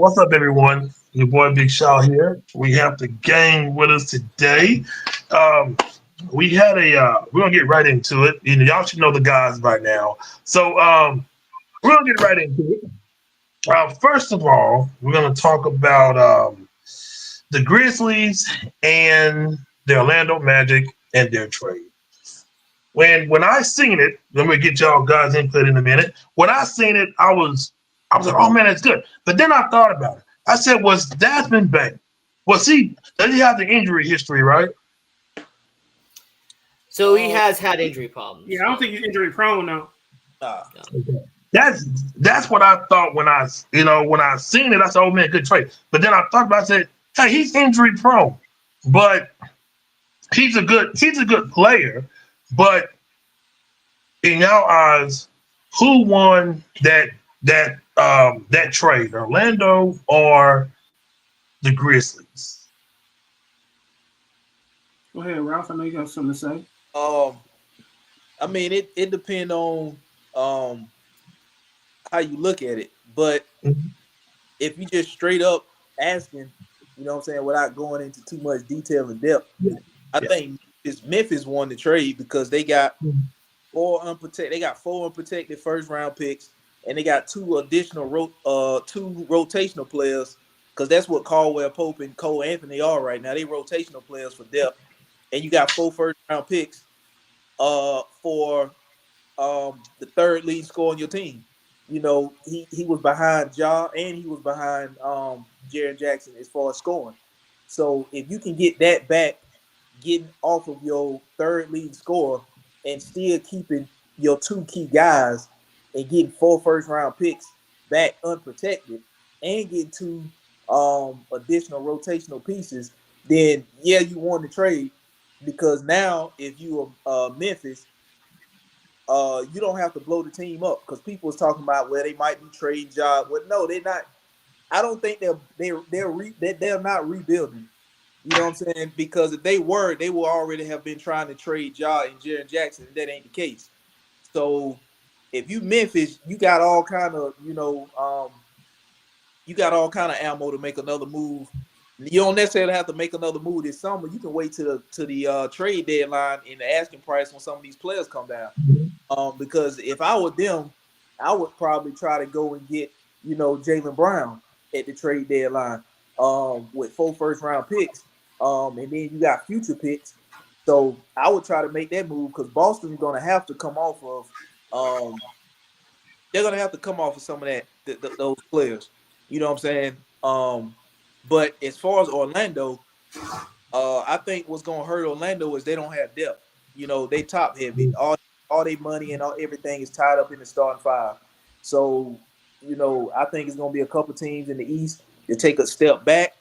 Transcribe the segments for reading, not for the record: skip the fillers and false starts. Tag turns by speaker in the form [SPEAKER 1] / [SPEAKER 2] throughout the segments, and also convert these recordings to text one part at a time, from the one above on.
[SPEAKER 1] What's up, everyone? Your boy Big Shaw here. We have the gang with us today. Um, we had we're gonna get right into it. Y'all should know the guys by now. So we're gonna get right into it. First of all, we're gonna talk about the Grizzlies and the Orlando Magic and their trade. When I seen it, let me get y'all guys input in a minute. When I seen it, I was like, oh man, that's good. But then I thought about it. I said, was Desmond Bain? Was he? Does he have the injury history, right?
[SPEAKER 2] So he has had injury problems.
[SPEAKER 3] Yeah, I don't think he's injury prone now.
[SPEAKER 4] Nah.
[SPEAKER 1] Okay. That's what I thought when I seen it. I said, oh man, good trade. But then I thought about it, I said, hey, he's injury prone, but he's a good player. But in your eyes, who won that trade, Orlando or the Grizzlies?
[SPEAKER 3] Go ahead, Ralph. I know you got something to say.
[SPEAKER 4] I mean, it depends on how you look at it. But
[SPEAKER 1] Mhm.
[SPEAKER 4] if you just straight up asking, you know what I'm saying, without going into too much detail and depth,
[SPEAKER 1] Yeah.
[SPEAKER 4] I think Memphis won the trade because they got
[SPEAKER 1] Mhm.
[SPEAKER 4] four unprotected first round picks, and they got two additional two rotational players, because that's what Caldwell Pope and Cole Anthony are right now. They rotational players for depth. And you got four first round picks for the third lead scorer on your team. You know, he was behind Ja and he was behind Jaren Jackson as far as scoring. So if you can get that back, getting off of your third lead scorer and still keeping your two key guys and getting four first round picks back unprotected and getting two additional rotational pieces, then yeah, you won the trade, because now if you are Memphis, you don't have to blow the team up, because people was talking about where they might be trading jobs. Well, no, they're not. I don't think they're not rebuilding. You know what I'm saying? Because if they were, they would already have been trying to trade Ja and Jaren Jackson. And that ain't the case. So if you Memphis, you got all kind of, you got all kind of ammo to make another move. You don't necessarily have to make another move this summer. You can wait to the trade deadline and the asking price when some of these players come down. Because if I were them, I would probably try to go and get, Jaylen Brown at the trade deadline, with 4 first round picks. And then you got future picks. So I would try to make that move, because Boston's going to have to come off of, they're going to have to come off of some of those players. You know what I'm saying? But as far as Orlando, I think what's going to hurt Orlando is they don't have depth. They top heavy. All their money and everything is tied up in the starting five. So, I think it's going to be a couple teams in the East that take a step back.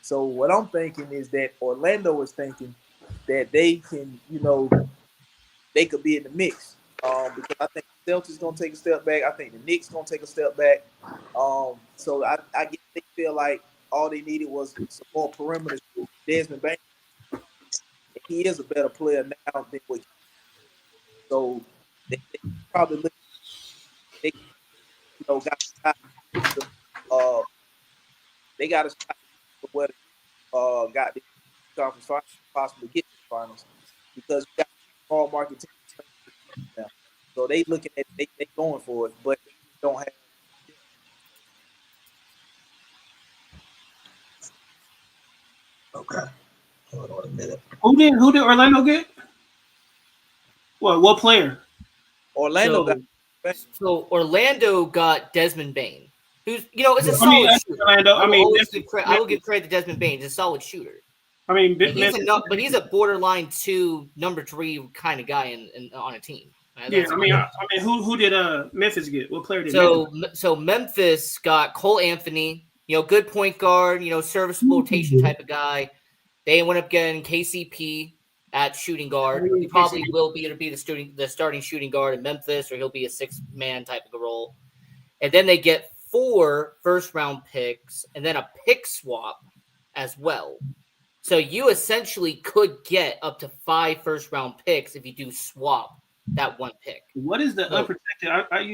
[SPEAKER 4] So what I'm thinking is that Orlando is thinking that they can, they could be in the mix. Because I think the Celtics going to take a step back. I think the Knicks going to take a step back. So I guess they feel like all they needed was some more perimeter. Desmond Bain, he is a better player now than what. So they probably look, they got uh they got a shot for what got the conference finals, possibly get the finals, because you got small market teams now. So they looking at they going for it, but they don't have.
[SPEAKER 1] Okay. Hold on a minute.
[SPEAKER 3] Who did Orlando get? What player?
[SPEAKER 4] Orlando got.
[SPEAKER 2] So Orlando got Desmond Bain, who's it's a
[SPEAKER 3] I mean,
[SPEAKER 2] solid shooter.
[SPEAKER 3] Orlando.
[SPEAKER 2] I will give credit to Desmond Bain. He's a solid shooter.
[SPEAKER 3] I mean,
[SPEAKER 2] But he's a borderline 2, number 3 kind of guy on a team.
[SPEAKER 3] Yeah, I mean, who did Memphis get? What player did?
[SPEAKER 2] So Memphis got Cole Anthony, good point guard, serviceable rotation type of guy. They went up getting KCP at shooting guard. He probably will be the starting shooting guard in Memphis, or he'll be a 6-man type of a role. And then they get 4 first-round picks and then a pick swap as well. So you essentially could get up to 5 first-round picks if you do swap that one pick.
[SPEAKER 3] What is the unprotected? I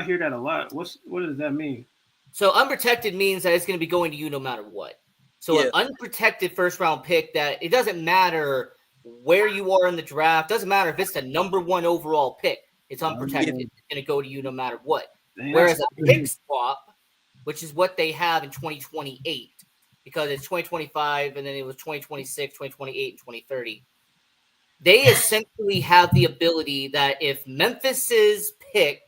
[SPEAKER 3] hear that a lot. What does that mean?
[SPEAKER 2] So unprotected means that it's going to be going to you no matter what. So
[SPEAKER 4] Yeah.
[SPEAKER 2] an unprotected first round pick that it doesn't matter where you are in the draft, doesn't matter if it's the number 1 overall pick, it's unprotected. It's going to go to you no matter what.
[SPEAKER 3] Man,
[SPEAKER 2] Whereas
[SPEAKER 3] that's
[SPEAKER 2] a pick swap, which is what they have in 2028, because it's 2025 and then it was 2026, 2028, and 2030. They essentially have the ability that if Memphis's pick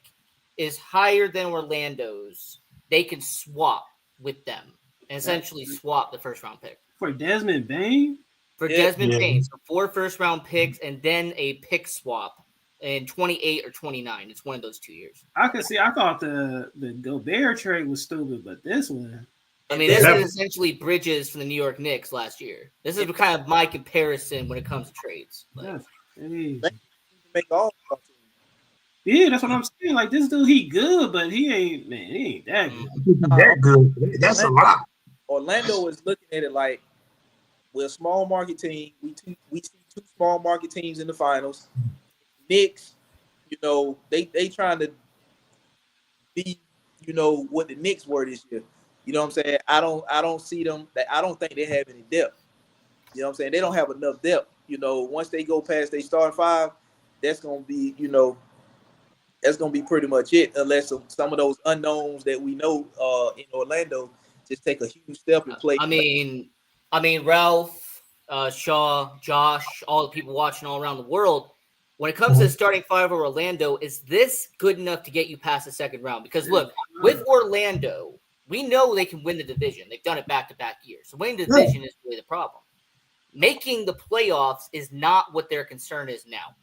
[SPEAKER 2] is higher than Orlando's, they can swap with them and essentially swap the first round pick
[SPEAKER 3] for Desmond Bain.
[SPEAKER 2] for
[SPEAKER 4] Yeah.
[SPEAKER 2] Desmond
[SPEAKER 1] Yeah.
[SPEAKER 2] Bain. So 4 first round picks and then a pick swap in 28 or 29. It's one of those 2 years.
[SPEAKER 3] I could see. I thought the Gobert trade was stupid, but this one,
[SPEAKER 2] I mean, this is essentially Bridges from the New York Knicks last year. This is kind of my comparison when it comes to trades. Like,
[SPEAKER 3] that's crazy.
[SPEAKER 4] Make all
[SPEAKER 3] Yeah, that's what I'm saying. Like this dude, he good, but he ain't that good.
[SPEAKER 1] That good. That's a lot.
[SPEAKER 4] Orlando is looking at it like we're a small market team. We see 2 small market teams in the finals. Knicks, they trying to be, what the Knicks were this year. You know what I'm saying? I don't see them. I don't think they have any depth. You know what I'm saying? They don't have enough depth. Once they go past their starting 5, that's gonna be, that's gonna be pretty much it. Unless some of those unknowns that we know in Orlando just take a huge step and play.
[SPEAKER 2] I mean, Ralph, Shaw, Josh, all the people watching all around the world. When it comes to the starting 5 of Orlando, is this good enough to get you past the second round? Because look, with Orlando, we know they can win the division. They've done it back-to-back years. So winning the division is really the problem. Making the playoffs is not what their concern is now.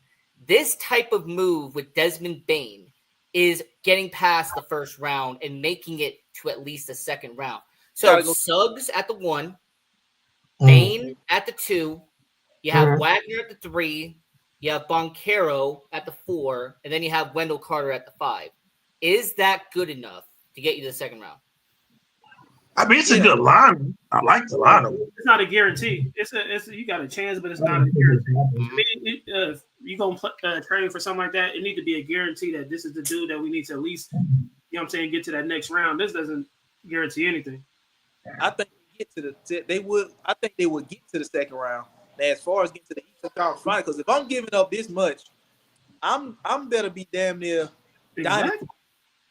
[SPEAKER 2] This type of move with Desmond Bain is getting past the first round and making it to at least the second round. So Suggs at the 1, Bain at the 2, you have Wagner at the 3, you have Boncaro at the 4, and then you have Wendell Carter at the 5. Is that good enough to get you to the second round?
[SPEAKER 1] I mean, it's a good line. I like the lineup.
[SPEAKER 3] It's not a guarantee. It's you got a chance, but it's not a guarantee. I mean, if you gonna trade for something like that, it need to be a guarantee that this is the dude that we need to at least, what I'm saying, get to that next round. This doesn't guarantee anything.
[SPEAKER 4] I think I think they would get to the second round. Now, as far as getting to the Eastern Conference Final, because if I'm giving up this much, I'm better be damn near
[SPEAKER 3] Exactly.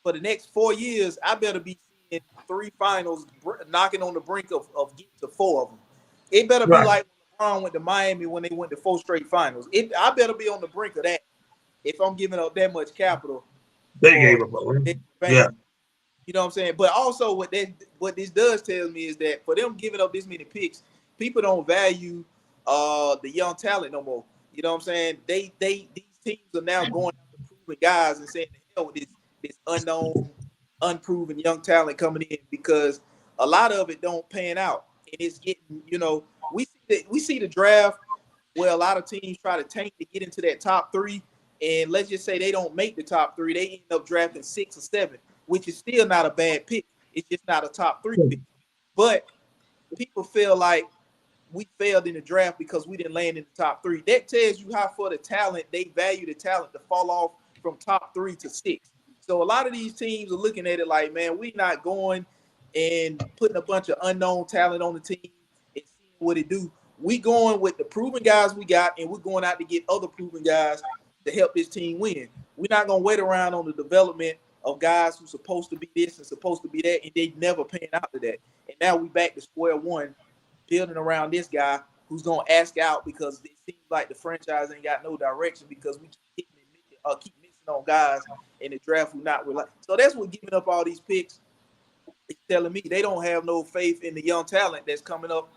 [SPEAKER 4] for the next 4 years. I better be seeing 3 finals, knocking on the brink of getting to 4 of them. It better be like when LeBron went to Miami when they went to 4 straight finals. I better be on the brink of that if I'm giving up that much capital.
[SPEAKER 1] They gave up a lot. Yeah.
[SPEAKER 4] You know what I'm saying? But also what this does tell me is that for them giving up this many picks, people don't value the young talent no more. You know what I'm saying? These teams are now going after proven guys and saying, the hell with this unknown, unproven young talent coming in, because a lot of it don't pan out. And it's getting, we see the draft where a lot of teams try to tank to get into that top 3. And let's just say they don't make the top 3. They end up drafting 6 or 7, which is still not a bad pick. It's just not a top 3 pick. But people feel like we failed in the draft because we didn't land in the top 3. That tells you how for the talent, they value the talent to fall off from top 3 to 6. So a lot of these teams are looking at it like, man, we're not going and putting a bunch of unknown talent on the team and seeing what it do. We going with the proven guys we got, and we're going out to get other proven guys to help this team win. We're not going to wait around on the development of guys who's supposed to be this and supposed to be that, and they never pan out to that. And now we back to square one, building around this guy who's going to ask out because it seems like the franchise ain't got no direction because we keep missing on guys in the draft who not relying. So that's what giving up all these picks is telling me. They don't have no faith in the young talent that's coming up.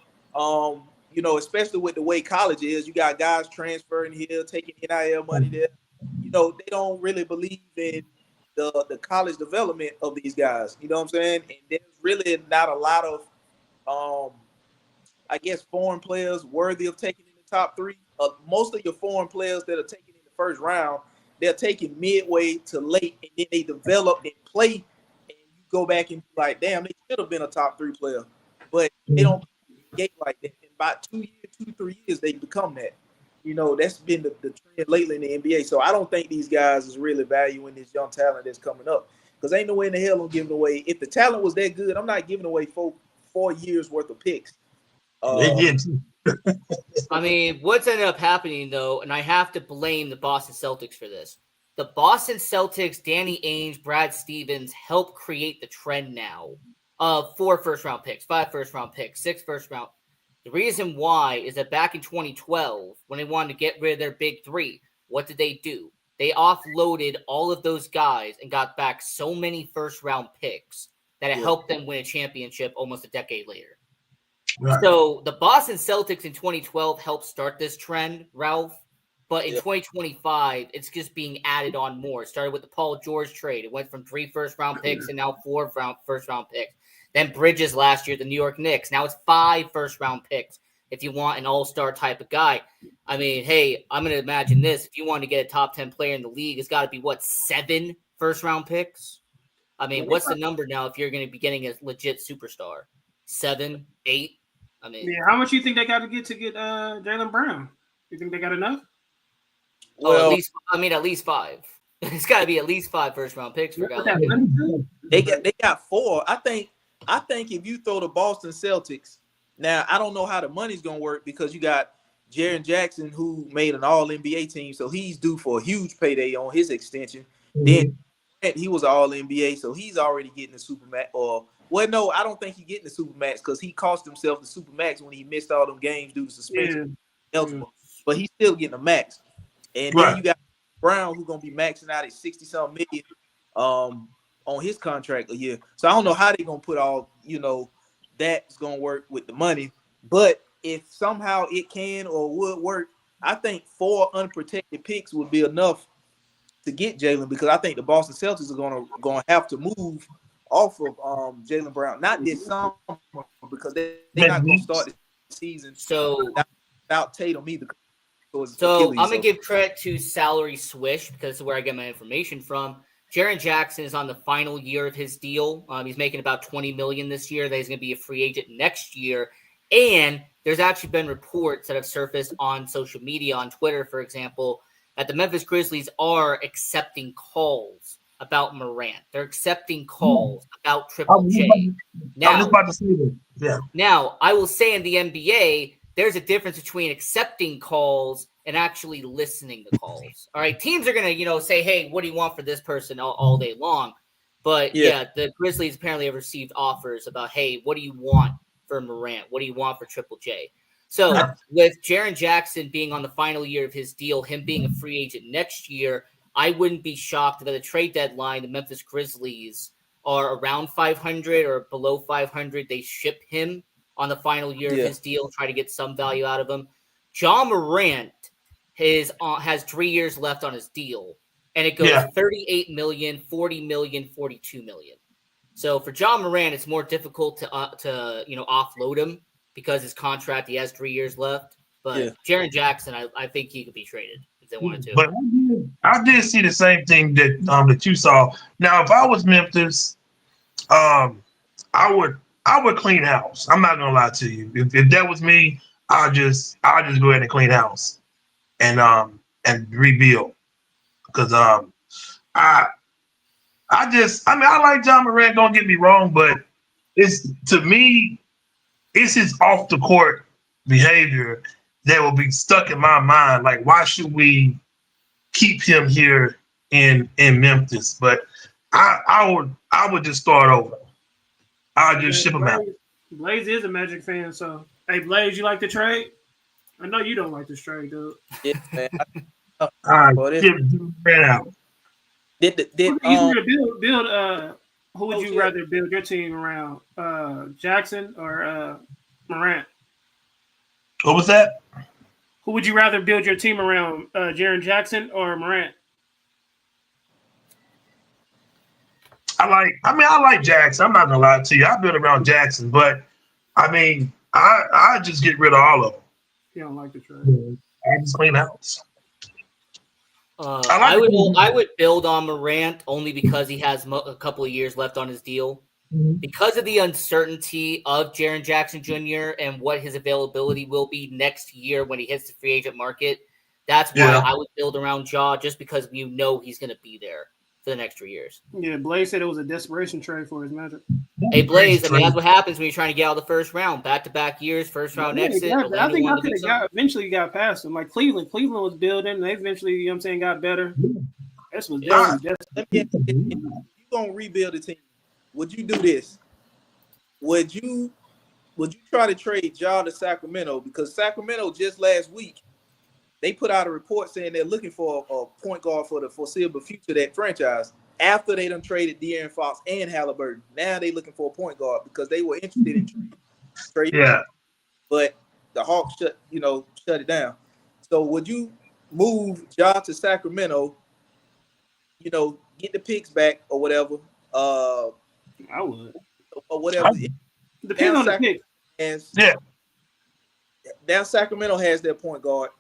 [SPEAKER 4] Especially with the way college is, you got guys transferring here, taking NIL money there. They don't really believe in the college development of these guys. You know what I'm saying? And there's really not a lot of, foreign players worthy of taking in the top 3. Most of your foreign players that are taken in the first round, they're taken midway to late, and then they develop and play, and you go back and be like, damn, they should have been a top 3 player. But they don't get like that. In about 2 to 3 years, they become that. That's been the trend lately in the NBA. So I don't think these guys is really valuing this young talent that's coming up. because ain't no way in the hell I'm giving away. If the talent was that good, I'm not giving away 4 years worth of picks.
[SPEAKER 1] They did.
[SPEAKER 2] I mean, what's ended up happening though, and I have to blame the Boston Celtics for this. The Boston Celtics, Danny Ainge, Brad Stevens helped create the trend now of 4 first-round picks, 5 first-round picks, 6 first-round. The reason why is that back in 2012, when they wanted to get rid of their big 3, what did they do? They offloaded all of those guys and got back so many first-round picks that it helped them win a championship almost a decade later.
[SPEAKER 1] Right.
[SPEAKER 2] So the Boston Celtics in 2012 helped start this trend, Ralph. But in 2025, it's just being added on more. It started with the Paul George trade. It went from 3 first-round picks and now 4 first-round picks. Then Bridges last year, the New York Knicks. Now it's 5 first-round picks if you want an all-star type of guy. I mean, hey, I'm going to imagine this. If you want to get a top 10 player in the league, it's got to be, 7 first-round picks? I mean, what's the number now if you're going to be getting a legit superstar? 7, 8? I mean,
[SPEAKER 3] yeah. How much do you think they got to get Jaylen Brown? You think they got enough?
[SPEAKER 2] Well, at least 5. It's got to be at least 5 first-round picks for guys.
[SPEAKER 4] They got 4. I think if you throw the Boston Celtics, now I don't know how the money's gonna work because you got Jaren Jackson who made an All-NBA team, so he's due for a huge payday on his extension. Then he was an All-NBA, so he's already getting the Supermax. No, I don't think he's getting the Supermax because he cost himself the Supermax when he missed all them games due to suspension. But he's still getting a max. And then you got Brown who's gonna be maxing out at 60-something million on his contract a year. So I don't know how they're gonna put all, that's gonna work with the money. But if somehow it can or would work, I think 4 unprotected picks would be enough to get Jaylen, because I think the Boston Celtics are gonna have to move off of Jaylen Brown. Not this summer, because they're not gonna start the season without Tatum either.
[SPEAKER 2] So I'm going to give credit to Salary Swish because this is where I get my information from. Jaren Jackson is on the final year of his deal. He's making about $20 million this year. That he's going to be a free agent next year. And there's actually been reports that have surfaced on social media, on Twitter, for example, that the Memphis Grizzlies are accepting calls about Morant. They're accepting calls about Triple J.
[SPEAKER 1] I was about to say that. Yeah.
[SPEAKER 2] Now, I will say in the NBA, there's a difference between accepting calls and actually listening to calls. All right. Teams are going to, say, hey, what do you want for this person all day long? But the Grizzlies apparently have received offers about, hey, what do you want for Morant? What do you want for Triple J? So with Jaren Jackson being on the final year of his deal, him being a free agent next year, I wouldn't be shocked if at the trade deadline, the Memphis Grizzlies are around 500 or below 500. They ship him on the final year of his deal, try to get some value out of him. Ja Morant has 3 years left on his deal, and it goes 38 million, 40 million, 42 million. So for Ja Morant, it's more difficult to offload him because his contract, he has 3 years left. But Jaren Jackson, I think he could be traded if they wanted to.
[SPEAKER 1] But I did see the same thing that you saw. Now, if I was Memphis, I would clean house. I'm not gonna lie to you. If that was me, I'll just go ahead and clean house and rebuild. Because I like Ja Morant, don't get me wrong, but it's his off the court behavior that will be stuck in my mind. Like, why should we keep him here in Memphis? But I would just start over. I'll just ship him out.
[SPEAKER 3] Blaze is a Magic fan, so hey, Blaze, you like the trade? I know you don't like this trade, dude.
[SPEAKER 4] Yeah, man.
[SPEAKER 1] Ran out.
[SPEAKER 3] Who would you rather build your team around? Jackson or Morant?
[SPEAKER 1] What was that?
[SPEAKER 3] Who would you rather build your team around? Jaren Jackson or Morant?
[SPEAKER 1] I like Jackson. I'm not gonna lie to you. I build around Jackson, but I just get rid of all of them.
[SPEAKER 3] You don't like the trade.
[SPEAKER 1] I just clean house.
[SPEAKER 2] I would build on Morant only because he has a couple of years left on his deal. Mm-hmm. Because of the uncertainty of Jaren Jackson Jr. and what his availability will be next year when he hits the free agent market, that's why I would build around Ja, just because he's going to be there. for the next 3 years.
[SPEAKER 3] Yeah, Blaze said it was a desperation trade for his Magic.
[SPEAKER 2] Hey, Blaze, I mean, that's what happens when you're trying to get out of the first round. Back-to-back years, first round exit.
[SPEAKER 3] Exactly. I
[SPEAKER 2] Orlando
[SPEAKER 3] think I
[SPEAKER 2] wanted to
[SPEAKER 3] could
[SPEAKER 2] do
[SPEAKER 3] have
[SPEAKER 2] something.
[SPEAKER 3] eventually got past him. Like Cleveland was building. They eventually, you know what I'm saying, got better. This was
[SPEAKER 2] Yeah.
[SPEAKER 3] definitely
[SPEAKER 4] Let me ask you, if you gonna rebuild a team, would you do this? Would you try to trade Ja to Sacramento? Because Sacramento just last week they put out a report saying they're looking for a point guard for the foreseeable future of that franchise. After they done traded De'Aaron Fox and Halliburton, now they looking for a point guard because they were interested in trading.
[SPEAKER 1] Yeah.
[SPEAKER 4] But the Hawks shut it down. So would you move Ja to Sacramento? Get the picks back or whatever.
[SPEAKER 3] I would.
[SPEAKER 4] Or whatever.
[SPEAKER 3] Depends on the pick.
[SPEAKER 1] Yeah.
[SPEAKER 4] Now Sacramento has their point guard.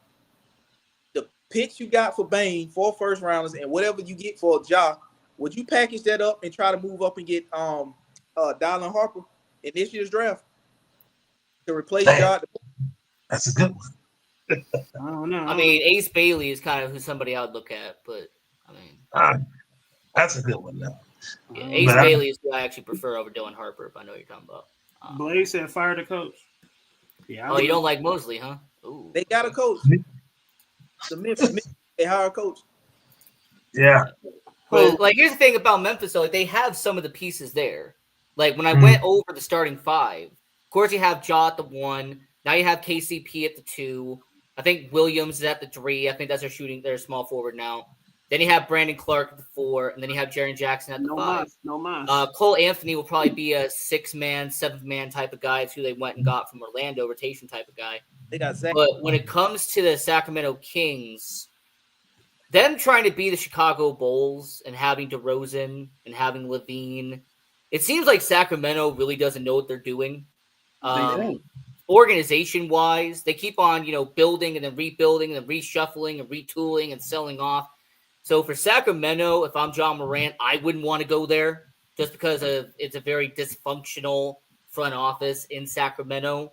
[SPEAKER 4] The picks you got for Bane, 4 first rounders, and whatever you get for Ja, would you package that up and try to move up and get Dylan Harper in this year's draft to replace Ja?
[SPEAKER 1] That's a good one.
[SPEAKER 3] I don't know.
[SPEAKER 2] I mean, Ace Bailey is kind of who somebody I would look at, but I mean,
[SPEAKER 1] that's a good one. Now.
[SPEAKER 2] Yeah, Ace Bailey is who I actually prefer over Dylan Harper, if I know what you're talking about.
[SPEAKER 3] Blaze said fire the coach. Yeah.
[SPEAKER 2] You don't like Mosley, huh? Ooh.
[SPEAKER 4] They got a coach. The Memphis, they hire a coach.
[SPEAKER 1] Yeah.
[SPEAKER 2] But like, here's the thing about Memphis, though. Like, they have some of the pieces there. Like, when I went over the starting 5, of course you have Ja at the 1. Now you have KCP at the 2. I think Williams is at the 3. I think that's their small forward now. Then you have Brandon Clark at the 4, and then you have Jaren Jackson at the 5.
[SPEAKER 3] No mind.
[SPEAKER 2] Cole Anthony will probably be a 6-man, 7-man type of guy. It's who they went and got from Orlando, rotation type of guy.
[SPEAKER 4] They got Zach.
[SPEAKER 2] But when it comes to the Sacramento Kings, them trying to be the Chicago Bulls and having DeRozan and having Levine, it seems like Sacramento really doesn't know what they're doing. Organization-wise, they keep on, building and then rebuilding and then reshuffling and retooling and selling off. So for Sacramento, if I'm John Morant, I wouldn't want to go there just because it's a very dysfunctional front office in Sacramento.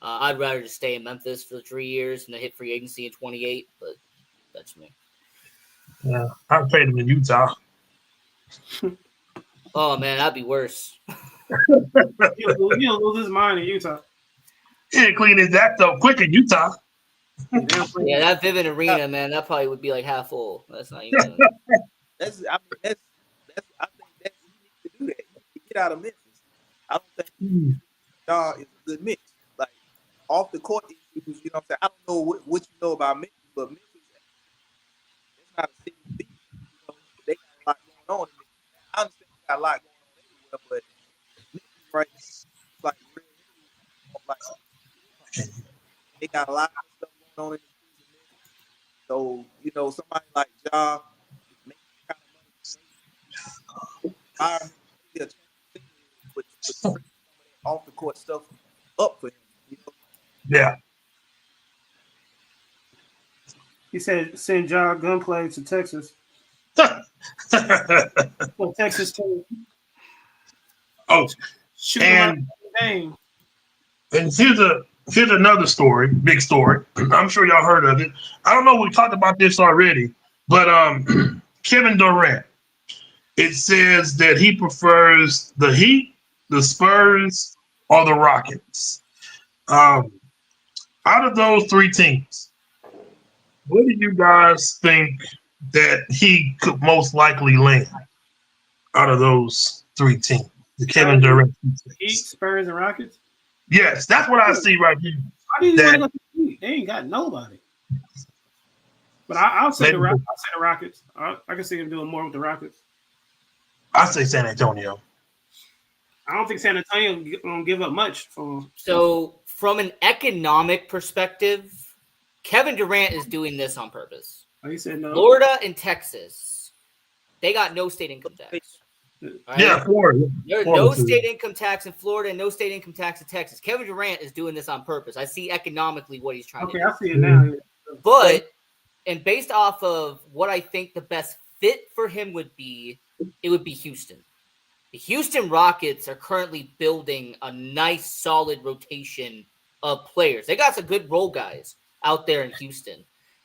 [SPEAKER 2] I'd rather just stay in Memphis for 3 years and then hit free agency in 28, but that's me.
[SPEAKER 1] Yeah, I'd trade him in Utah.
[SPEAKER 2] Oh, man, that'd be worse.
[SPEAKER 3] He'll lose his mind in Utah.
[SPEAKER 1] Yeah, clean his act up quick in Utah.
[SPEAKER 2] Yeah, that Vivint Arena, man, that probably would be like half full. That's not even.
[SPEAKER 4] I think that's you need to do that. You get out of Memphis. I don't think Ja is a good mix. Like off the court issues, you know what I'm saying? I don't know what you know about Memphis, but Memphis it's not a city beat. They got a lot going on. I understand they got a lot going on everywhere, but Memphis right now, like they got a lot of stuff going on in the so, somebody like Ja making kind of money, but off the court stuff up for him.
[SPEAKER 1] Yeah.
[SPEAKER 3] He said send Ja gunplay to Texas. Well, Texas too.
[SPEAKER 1] Oh,
[SPEAKER 3] Shoot him out of the game.
[SPEAKER 1] and here's another story, big story. I'm sure y'all heard of it. I don't know. We talked about this already, but Kevin Durant. It says that he prefers the Heat, the Spurs, or the Rockets. Out of those 3 teams, what do you guys think that he could most likely land out of those 3 teams? The Kevin Durant.
[SPEAKER 3] Heat, Spurs, and Rockets.
[SPEAKER 1] Yes, that's what I see right here.
[SPEAKER 3] Why do you want to go to the Heat? They ain't got nobody. But I'll say the Rockets. I'll say the Rockets. I can see him doing more with the Rockets.
[SPEAKER 1] I say San Antonio.
[SPEAKER 3] I don't think San Antonio gonna give up much for him.
[SPEAKER 2] So, from an economic perspective, Kevin Durant is doing this on purpose.
[SPEAKER 3] Oh, he said no.
[SPEAKER 2] Florida and Texas, they got no state income tax. Right?
[SPEAKER 1] Yeah, Florida.
[SPEAKER 2] There's no state income tax in Florida and no state income tax in Texas. Kevin Durant is doing this on purpose. I see economically what he's trying to do.
[SPEAKER 3] Okay, I see it now.
[SPEAKER 2] But, and based off of what I think the best fit for him would be, it would be Houston. The Houston Rockets are currently building a nice, solid rotation of players. They got some good role guys out there in Houston.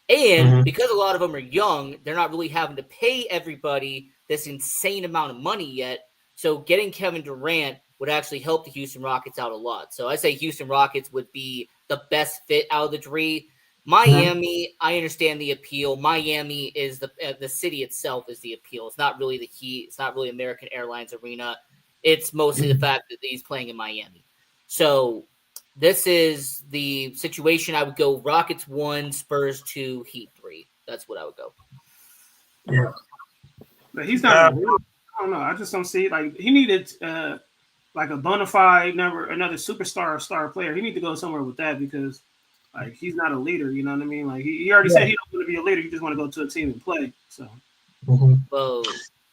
[SPEAKER 2] And because a lot of them are young, they're not really having to pay everybody this insane amount of money yet. So getting Kevin Durant would actually help the Houston Rockets out a lot. So I say Houston Rockets would be the best fit out of the three. Miami, I understand the appeal. Miami is the city itself is the appeal. It's not really the Heat. It's not really American Airlines Arena. It's mostly the fact that he's playing in Miami. So this is the situation. I would go Rockets 1, Spurs 2, Heat 3. That's what I would go.
[SPEAKER 1] Yeah.
[SPEAKER 3] But he's not. I don't know. I just don't see it. Like he needed like a bona fide another superstar or star player. He need to go somewhere with that because like he's not a leader. You know what I mean? Like he already said he don't want to be a leader. He just want to go to a team and play. So.
[SPEAKER 2] Well,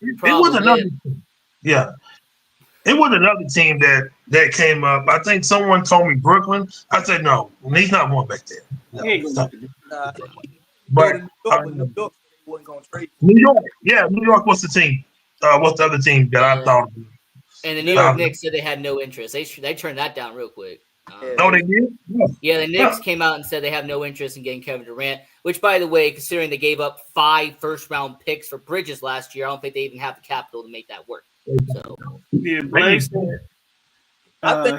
[SPEAKER 1] it was another. Yeah. It was another team that came up. I think someone told me Brooklyn. I said no. He's not going back there. No,
[SPEAKER 3] he ain't going back there.
[SPEAKER 1] But
[SPEAKER 4] New York wasn't going to trade.
[SPEAKER 1] New York, yeah, New York. What's the team? What's the other team that I thought?
[SPEAKER 2] And the New York Knicks said they had no interest. They turned that down real quick.
[SPEAKER 1] Oh, they did?
[SPEAKER 2] Yeah, the Knicks came out and said they have no interest in getting Kevin Durant, which, by the way, considering they gave up 5 first-round picks for Bridges last year, I don't think they even have the capital to make that work. So,
[SPEAKER 3] yeah, Blake said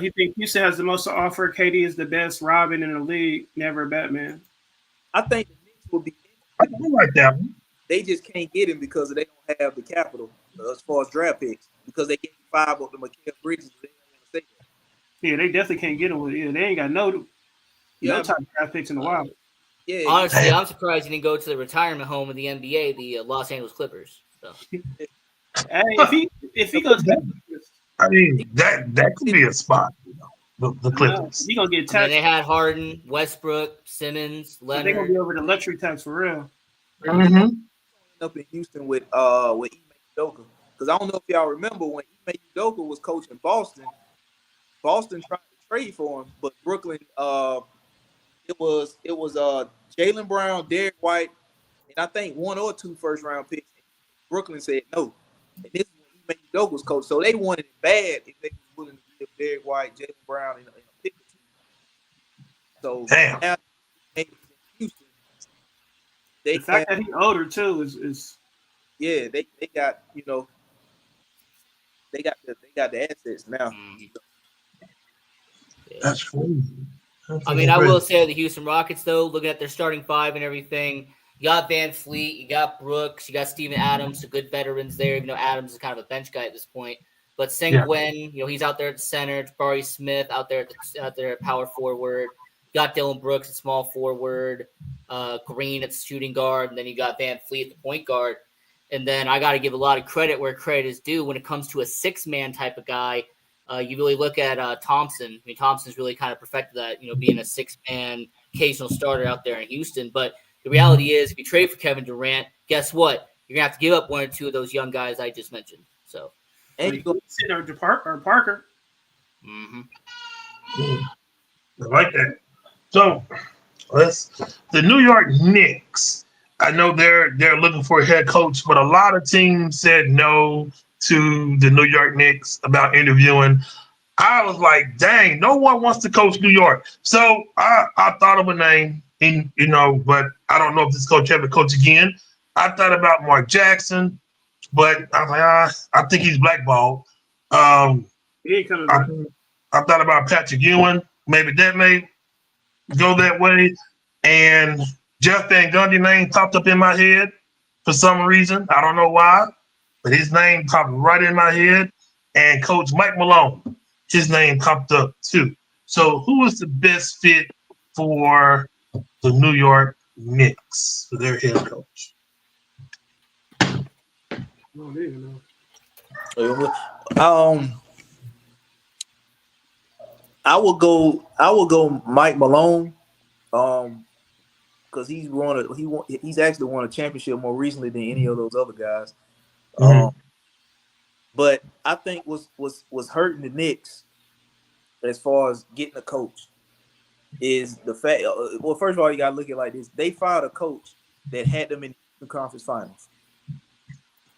[SPEAKER 3] he thinks Houston has the most to offer. KD is the best Robin in the league, never Batman.
[SPEAKER 4] I think the Knicks will be.
[SPEAKER 1] I don't like that one.
[SPEAKER 4] They just can't get him because they don't have the capital as far as draft picks because they get 5 of the Mikal Bridges. They don't want to say that.
[SPEAKER 3] Yeah, they definitely can't get him with it. They ain't got no type of draft picks in a while.
[SPEAKER 4] Yeah,
[SPEAKER 2] honestly, I'm surprised he didn't go to the retirement home of the NBA, the Los Angeles Clippers. So.
[SPEAKER 3] Hey, if he goes,
[SPEAKER 1] I mean that could be a spot. The Clippers.
[SPEAKER 3] He gonna get taxed.
[SPEAKER 2] And they had Harden, Westbrook, Simmons, Leonard.
[SPEAKER 3] They're gonna be over the luxury tax for real.
[SPEAKER 4] Up in Houston with Ime Udoka because I don't know if y'all remember when Ime Udoka was coaching Boston. Boston tried to trade for him, but Brooklyn. It was Jaylen Brown, Derek White, and I think 1 or 2 first-round picks. Brooklyn said no. And this is when Udoka was coach, so they wanted it bad if they were willing to give Derek White, Jaylen Brown, and a pick or 2. So now in Houston,
[SPEAKER 3] the fact that he's older too is
[SPEAKER 4] yeah, they got they got the assets now.
[SPEAKER 1] That's crazy.
[SPEAKER 2] I mean, I will say the Houston Rockets, though, looking at their starting 5 and everything, you got Van Fleet, you got Brooks, you got Steven Adams, some good veterans there, even though Adams is kind of a bench guy at this point. But Sengun, he's out there at the center. Jabari Smith out there at power forward. You got Dylan Brooks at small forward. Green at shooting guard. And then you got Van Fleet at the point guard. And then I got to give a lot of credit where credit is due when it comes to a 6-man type of guy. You really look at Thompson. I mean, Thompson's really kind of perfected that, being a 6-man occasional starter out there in Houston. But the reality is, if you trade for Kevin Durant, guess what? You're going to have to give up 1 or 2 of those young guys I just mentioned. So,
[SPEAKER 3] and you go sit or Parker.
[SPEAKER 1] I like that. So, the New York Knicks. I know they're looking for a head coach, but a lot of teams said no to the New York Knicks about interviewing. I was like, dang, no one wants to coach New York. So I thought of a name, but I don't know if this coach ever coach again. I thought about Mark Jackson, but I was like, I think he's blackballed.
[SPEAKER 3] He ain't coming back.
[SPEAKER 1] I thought about Patrick Ewing. Maybe that may go that way. And Jeff Van Gundy name popped up in my head for some reason. I don't know why. But his name popped right in my head, and Coach Mike Malone, his name popped up too. So, who is the best fit for the New York Knicks for their head coach?
[SPEAKER 4] I will go Mike Malone, because he's actually won a championship more recently than any of those other guys. But I think was hurting the Knicks as far as getting a coach is the fact. Well, first of all, you got to look at it like this: they fired a coach that had them in the conference finals.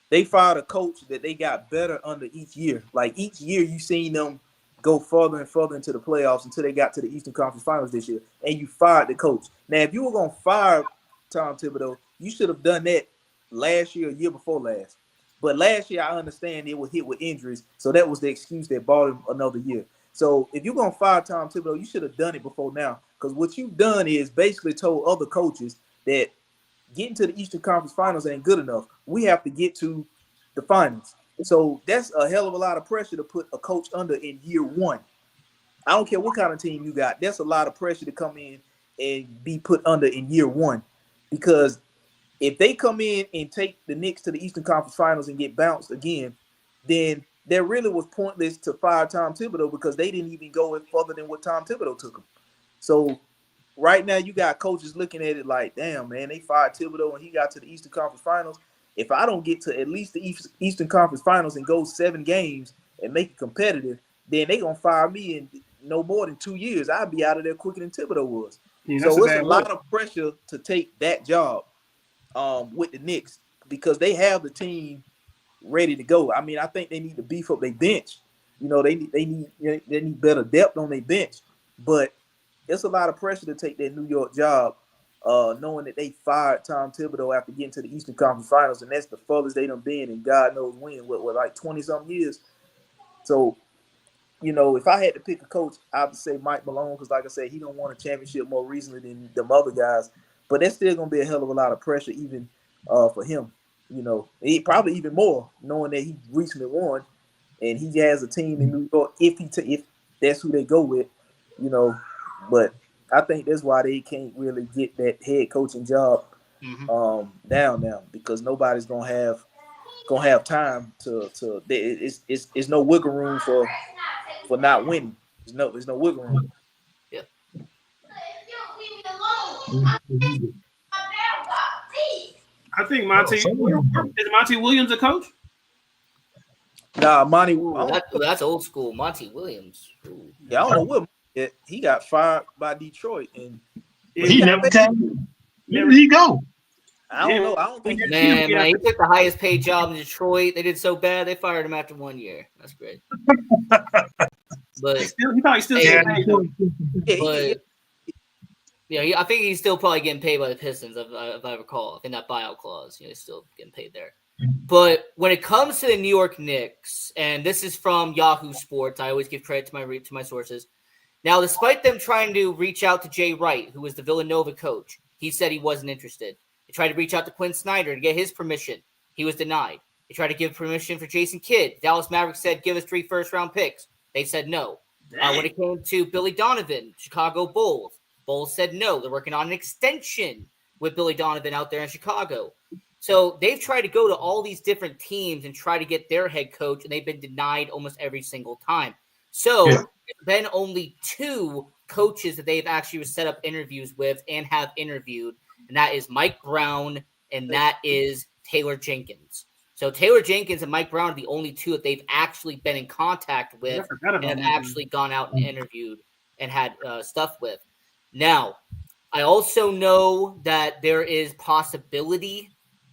[SPEAKER 4] They fired a coach that they got better under each year. Like each year, you seen them go further and further into the playoffs until they got to the Eastern Conference Finals this year, and you fired the coach. Now, if you were gonna fire Tom Thibodeau, you should have done that last year, year before last. But last year, I understand it was hit with injuries, so that was the excuse that bought him another year. So if you're gonna fire Tom Thibodeau, you should have done it before now. Because what you've done is basically told other coaches that getting to the Eastern Conference Finals ain't good enough. We have to get to the finals. So that's a hell of a lot of pressure to put a coach under in year one. I don't care what kind of team you got. That's a lot of pressure to come in and be put under in year one. Because if they come in and take the Knicks to the Eastern Conference Finals and get bounced again, then there really was pointless to fire Tom Thibodeau because they didn't even go further than what Tom Thibodeau took them. So right now you got coaches looking at it like, damn, man, they fired Thibodeau and he got to the Eastern Conference Finals. If I don't get to at least the Eastern Conference Finals and go 7 games and make it competitive, then they going to fire me in no more than 2 years. I'll be out of there quicker than Thibodeau was.
[SPEAKER 3] Yeah,
[SPEAKER 4] So it's a lot of pressure to take that job with the Knicks because they have the team ready to go. I mean, I think they need to beef up their bench. You know, they need better depth on their bench. But it's a lot of pressure to take that New York job, knowing that they fired Tom Thibodeau after getting to the Eastern Conference Finals, and that's the furthest they done been in God knows when, what like 20-something years. So, you know, if I had to pick a coach, I would say Mike Malone because, like I said, he don't won a championship more recently than them other guys. But that's still going to be a hell of a lot of pressure even for him. You know, he probably even more knowing that he recently won and he has a team in New York if that's who they go with, you know. But I think that's why they can't really get that head coaching job down now because nobody's gonna have time to it's no wiggle room for not winning. There's no wiggle room.
[SPEAKER 2] Yeah.
[SPEAKER 3] I think Monty Williams a coach?
[SPEAKER 4] Nah, Monty.
[SPEAKER 2] That's old school. Monty Williams. Ooh.
[SPEAKER 4] Yeah, I don't know what he got fired by Detroit, and
[SPEAKER 1] he never came. Where did he go?
[SPEAKER 4] I don't know. I don't think
[SPEAKER 2] Man, he took the highest paid job in Detroit. They did so bad they fired him after 1 year. That's great. But
[SPEAKER 3] he probably still getting paid.
[SPEAKER 2] I think he's still probably getting paid by the Pistons, if I recall, in that buyout clause. He's still getting paid there. But when it comes to the New York Knicks, and this is from Yahoo Sports, I always give credit to my sources. Now, despite them trying to reach out to Jay Wright, who was the Villanova coach, he said he wasn't interested. They tried to reach out to Quinn Snyder to get his permission. He was denied. They tried to give permission for Jason Kidd. Dallas Mavericks said, give us 3 first-round picks. They said no. When it came to Billy Donovan, Chicago Bulls said no. They're working on an extension with Billy Donovan out there in Chicago. So they've tried to go to all these different teams and try to get their head coach, and they've been denied almost every single time. So there's been only 2 coaches that they've actually set up interviews with and have interviewed, and that is Mike Brown and that is Taylor Jenkins. So Taylor Jenkins and Mike Brown are the only 2 that they've actually been in contact with and have actually gone out and interviewed and had stuff with. Now, I also know that there is possibility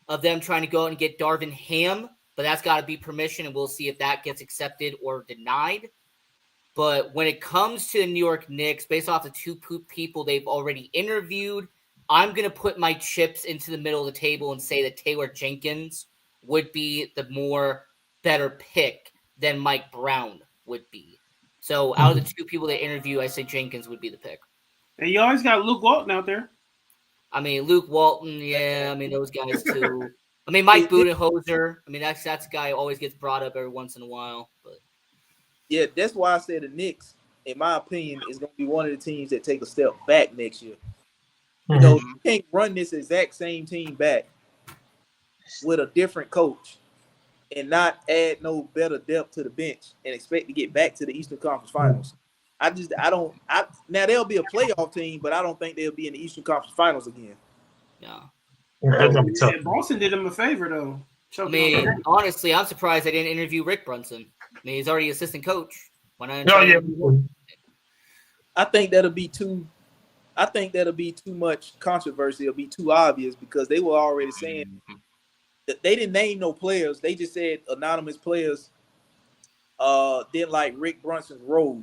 [SPEAKER 2] of them trying to go out and get Darvin Ham, but that's got to be permission, and we'll see if that gets accepted or denied. But when it comes to the New York Knicks, based off the 2 people they've already interviewed, I'm going to put my chips into the middle of the table and say that Taylor Jenkins would be the better pick than Mike Brown would be. So out of the 2 people they interview, I say Jenkins would be the pick.
[SPEAKER 3] And you always got Luke Walton out there.
[SPEAKER 2] I mean, Luke Walton, yeah. I mean, those guys too. I mean, Mike Budenholzer. I mean, that's a guy who always gets brought up every once in a while. But
[SPEAKER 4] yeah, that's why I said the Knicks, in my opinion, is going to be one of the teams that take a step back next year. You know, you can't run this exact same team back with a different coach and not add no better depth to the bench and expect to get back to the Eastern Conference Finals. Now they'll be a playoff team, but I don't think they'll be in the Eastern Conference Finals again.
[SPEAKER 2] yeah.
[SPEAKER 1] That's gonna be tough.
[SPEAKER 3] Boston did him a favor though.
[SPEAKER 2] I mean, honestly, I'm surprised they didn't interview Rick Brunson. I mean, he's already assistant coach. Why not?
[SPEAKER 4] I think that'll be too much controversy. It'll be too obvious because they were already saying that they didn't name no players. They just said anonymous players didn't like Rick Brunson's role.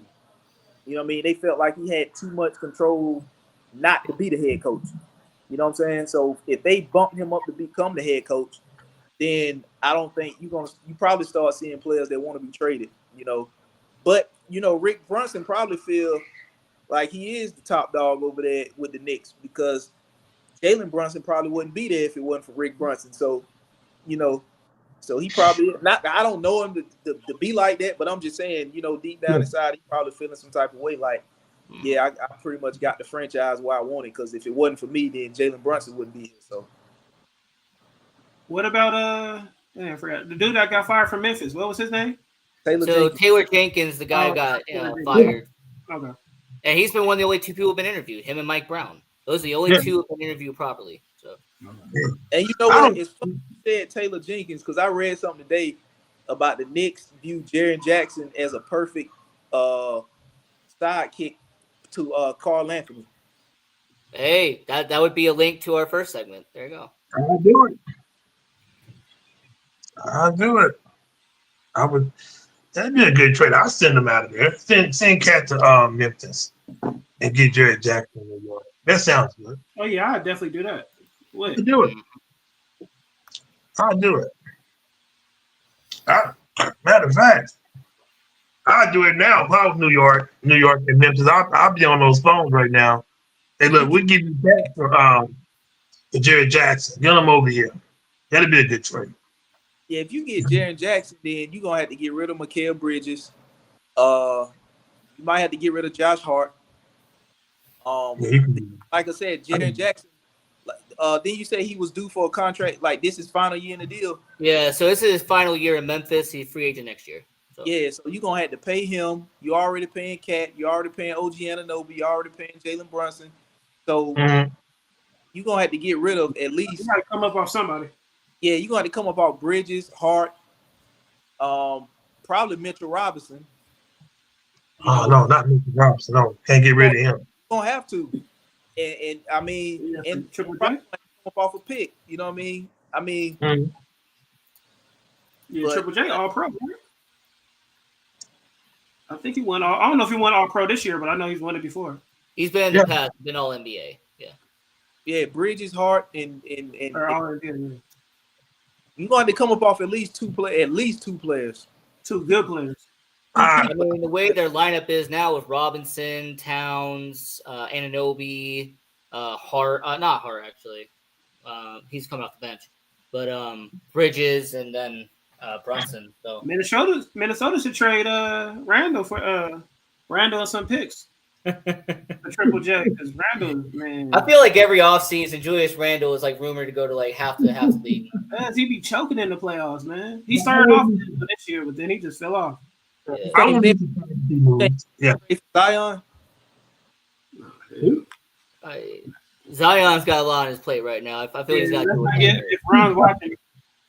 [SPEAKER 4] You know what I mean? They felt like he had too much control not to be the head coach. You know what I'm saying? So if they bump him up to become the head coach, then I don't think you probably start seeing players that want to be traded. But Rick Brunson probably feel like he is the top dog over there with the Knicks because Jalen Brunson probably wouldn't be there if it wasn't for Rick Brunson. So so he probably not. I don't know him to be like that, but I'm just saying, deep down inside, he probably feeling some type of way. Like, yeah, I pretty much got the franchise where I wanted because if it wasn't for me, then Jalen Brunson wouldn't be here. So,
[SPEAKER 3] what about I forgot the dude that got fired from Memphis. What was his name?
[SPEAKER 2] Taylor Jenkins, the guy who got fired.
[SPEAKER 3] Okay.
[SPEAKER 2] And he's been one of the only two people who've been interviewed. Him and Mike Brown. Those are the only two who've been interviewed properly. So.
[SPEAKER 4] And you know what? It's funny you said Taylor Jenkins because I read something today about the Knicks view Jaren Jackson as a perfect sidekick to Carl Anthony.
[SPEAKER 2] Hey, that would be a link to our first segment. There you go.
[SPEAKER 1] I'll do it. I would. That'd be a good trade. I'll send him out of there. Send Cat to Memphis and get Jared Jackson in New York. That sounds good.
[SPEAKER 3] Oh yeah, I'd definitely do that. What?
[SPEAKER 1] I'll do it. I'll do it. Matter of fact, I'll do it now. If I was New York and Memphis, I'll be on those phones right now. Hey, look, we'll give you back for Jared Jackson. Get him over here. That'd be a good trade.
[SPEAKER 4] Yeah, if you get Jaren Jackson, then you're gonna have to get rid of Mikal Bridges. You might have to get rid of Josh Hart. Like I said, Jaren Jackson. Then you say he was due for a contract. Like this is final year in the deal.
[SPEAKER 2] Yeah, so this is his final year in Memphis. He's free agent next year. So.
[SPEAKER 4] Yeah, so you're gonna have to pay him. You're already paying Cat. You're already paying OG Anunoby. You're already paying Jalen Brunson. So you're gonna have to get rid of at least.
[SPEAKER 3] You gotta come up off somebody.
[SPEAKER 4] Yeah, you're gonna have to come up off Bridges, Hart, probably Mitchell Robinson.
[SPEAKER 1] Oh no, not Mitchell Robinson. No, can't get rid of him.
[SPEAKER 4] You're gonna have to. And I mean, and
[SPEAKER 3] Triple J
[SPEAKER 4] come up off a pick. You know what I mean?
[SPEAKER 3] Yeah, Triple J All Pro. Right? I think he won. I don't know if he won All Pro this year, but I know he's won it before.
[SPEAKER 2] He's been in the past. Been All NBA. Yeah.
[SPEAKER 4] Yeah, Bridges, Hart, and
[SPEAKER 3] All NBA.
[SPEAKER 4] you're going to come up off at least two players.
[SPEAKER 3] Two good players.
[SPEAKER 2] I mean, the way their lineup is now with Robinson, Towns, Anunoby, Hart, not Hart actually. He's coming off the bench, but Bridges and then Brunson. So
[SPEAKER 3] Minnesota should trade Randall for Randall and some picks. For Triple J, because Randall, man,
[SPEAKER 2] I feel like every offseason, Julius Randle is like rumored to go to like half the league.
[SPEAKER 3] He be choking in the playoffs, man. He started off this year, but then he just fell off.
[SPEAKER 1] Yeah.
[SPEAKER 4] Zion.
[SPEAKER 2] Zion's got a lot on his plate right now. I feel he's got.
[SPEAKER 3] If Ron's watching,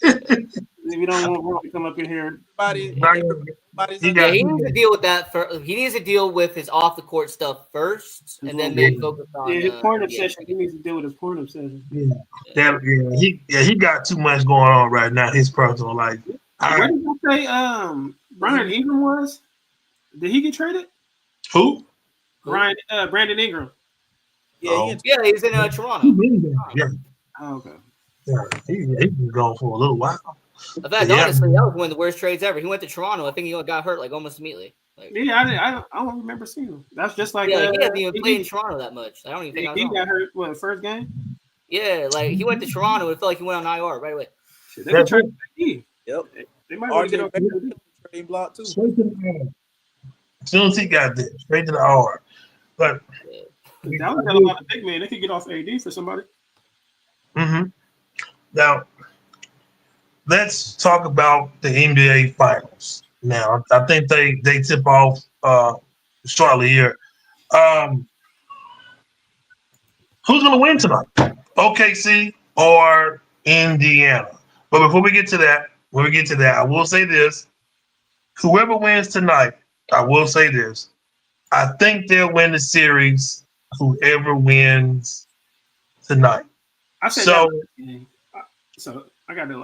[SPEAKER 3] if you don't want Ron to come up in here,
[SPEAKER 2] he needs to deal with that. He needs to deal with his off the court stuff first, and then maybe focus on
[SPEAKER 3] his porn obsession. He needs to deal with his porn obsession.
[SPEAKER 1] He got too much going on right now. His personal life.
[SPEAKER 3] What did I say? Brandon Ingram was? Did he get traded?
[SPEAKER 1] Who?
[SPEAKER 3] Brandon Ingram.
[SPEAKER 2] Yeah, he's in Toronto.
[SPEAKER 1] Yeah.
[SPEAKER 3] Oh, okay.
[SPEAKER 1] Yeah, he's been gone for a little while.
[SPEAKER 2] In fact, honestly, that was one of the worst trades ever. He went to Toronto. I think he got hurt like almost immediately.
[SPEAKER 3] I don't remember seeing him. That's just like
[SPEAKER 2] he hasn't even played in Toronto that much. I don't even think
[SPEAKER 3] he got hurt. What, first game?
[SPEAKER 2] Yeah, like he went to Toronto. It felt like he went on IR right away.
[SPEAKER 3] They can trade him.
[SPEAKER 4] Yep.
[SPEAKER 3] They might want to get
[SPEAKER 4] a trading block too.
[SPEAKER 1] As soon as he got there, straight to the R. But
[SPEAKER 3] that was a lot of big man. They could get off AD for somebody.
[SPEAKER 1] Now, let's talk about the NBA Finals. Now, I think they tip off shortly here. Who's going to win tonight? OKC or Indiana? But before we get to that, I will say this. Whoever wins tonight, I will say this. I think they'll win the series. Whoever wins tonight.
[SPEAKER 3] I said so I got to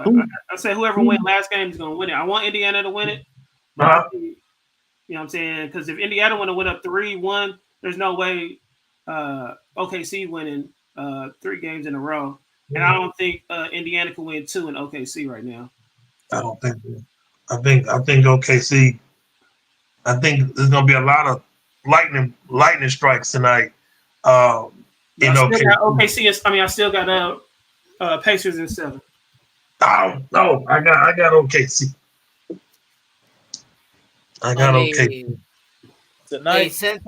[SPEAKER 3] I said whoever wins last game is going to win it. I want Indiana to win it. But you know what I'm saying? Because if Indiana want to win up 3-1, there's no way OKC winning 3 games in a row. And I don't think Indiana can win 2 in OKC right now.
[SPEAKER 1] I don't think. I think OKC. I think there's gonna be a lot of lightning strikes tonight. In
[SPEAKER 3] OKC. I still got Pacers in 7.
[SPEAKER 1] I don't know. I got OKC. OKC
[SPEAKER 2] tonight. Since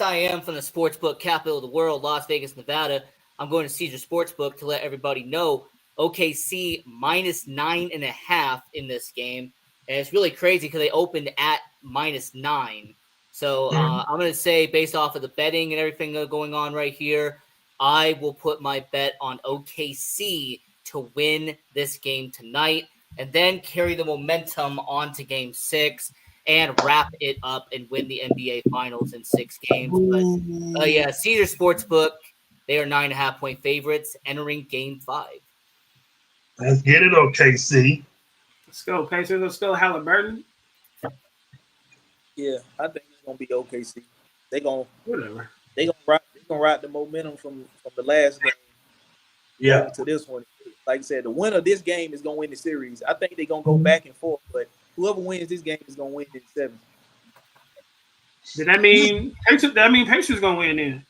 [SPEAKER 2] I am from the sportsbook capital of the world, Las Vegas, Nevada, I'm going to Caesar Sportsbook to let everybody know OKC -9.5 in this game. And it's really crazy because they opened at -9. So I'm going to say, based off of the betting and everything going on right here, I will put my bet on OKC to win this game tonight and then carry the momentum on to Game 6 and wrap it up and win the NBA Finals in 6 games. But yeah, Caesar Sportsbook, they are 9.5-point favorites entering Game 5.
[SPEAKER 1] Let's get it, OKC.
[SPEAKER 3] Let's go, Pacers. Let's go, Halliburton.
[SPEAKER 4] Yeah, I think it's gonna be OKC. They gonna
[SPEAKER 3] whatever.
[SPEAKER 4] ride the momentum from the last game.
[SPEAKER 1] Yeah.
[SPEAKER 4] To this one, like I said, the winner of this game is gonna win the series. I think they're gonna go back and forth, but whoever wins this game is gonna win in 7.
[SPEAKER 3] Does that mean Pacers? That mean Pacers gonna win then?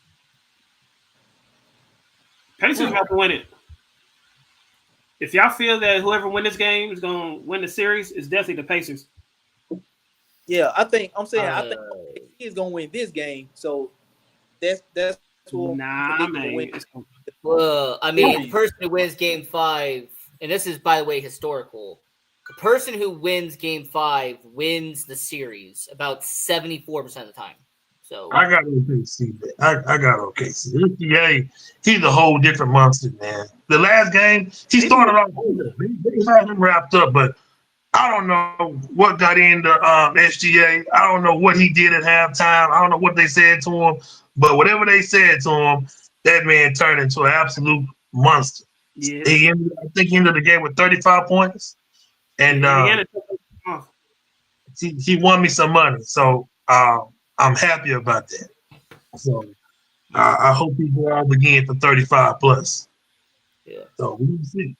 [SPEAKER 3] Pacers about to win it. If y'all feel that whoever win this game is gonna win the series, it's definitely the Pacers.
[SPEAKER 4] Yeah, I think he's gonna win this game. So that's what
[SPEAKER 3] man.
[SPEAKER 2] Well, I mean, the person who wins Game 5, and this is, by the way, historical. The person who wins Game 5 wins the series about 74% of the time. So
[SPEAKER 1] I got OKC. I got OKC. SGA, he's a whole different monster, man. The last game, he started off good. They had him wrapped up, but I don't know what got into SGA. I don't know what he did at halftime. I don't know what they said to him, but whatever they said to him, that man turned into an absolute monster.
[SPEAKER 3] Yeah.
[SPEAKER 1] I think he ended the game with 35 points, and he won me some money. So I'm happy about that. So I hope he go out again for 35 plus.
[SPEAKER 2] Yeah.
[SPEAKER 1] So we're gonna see.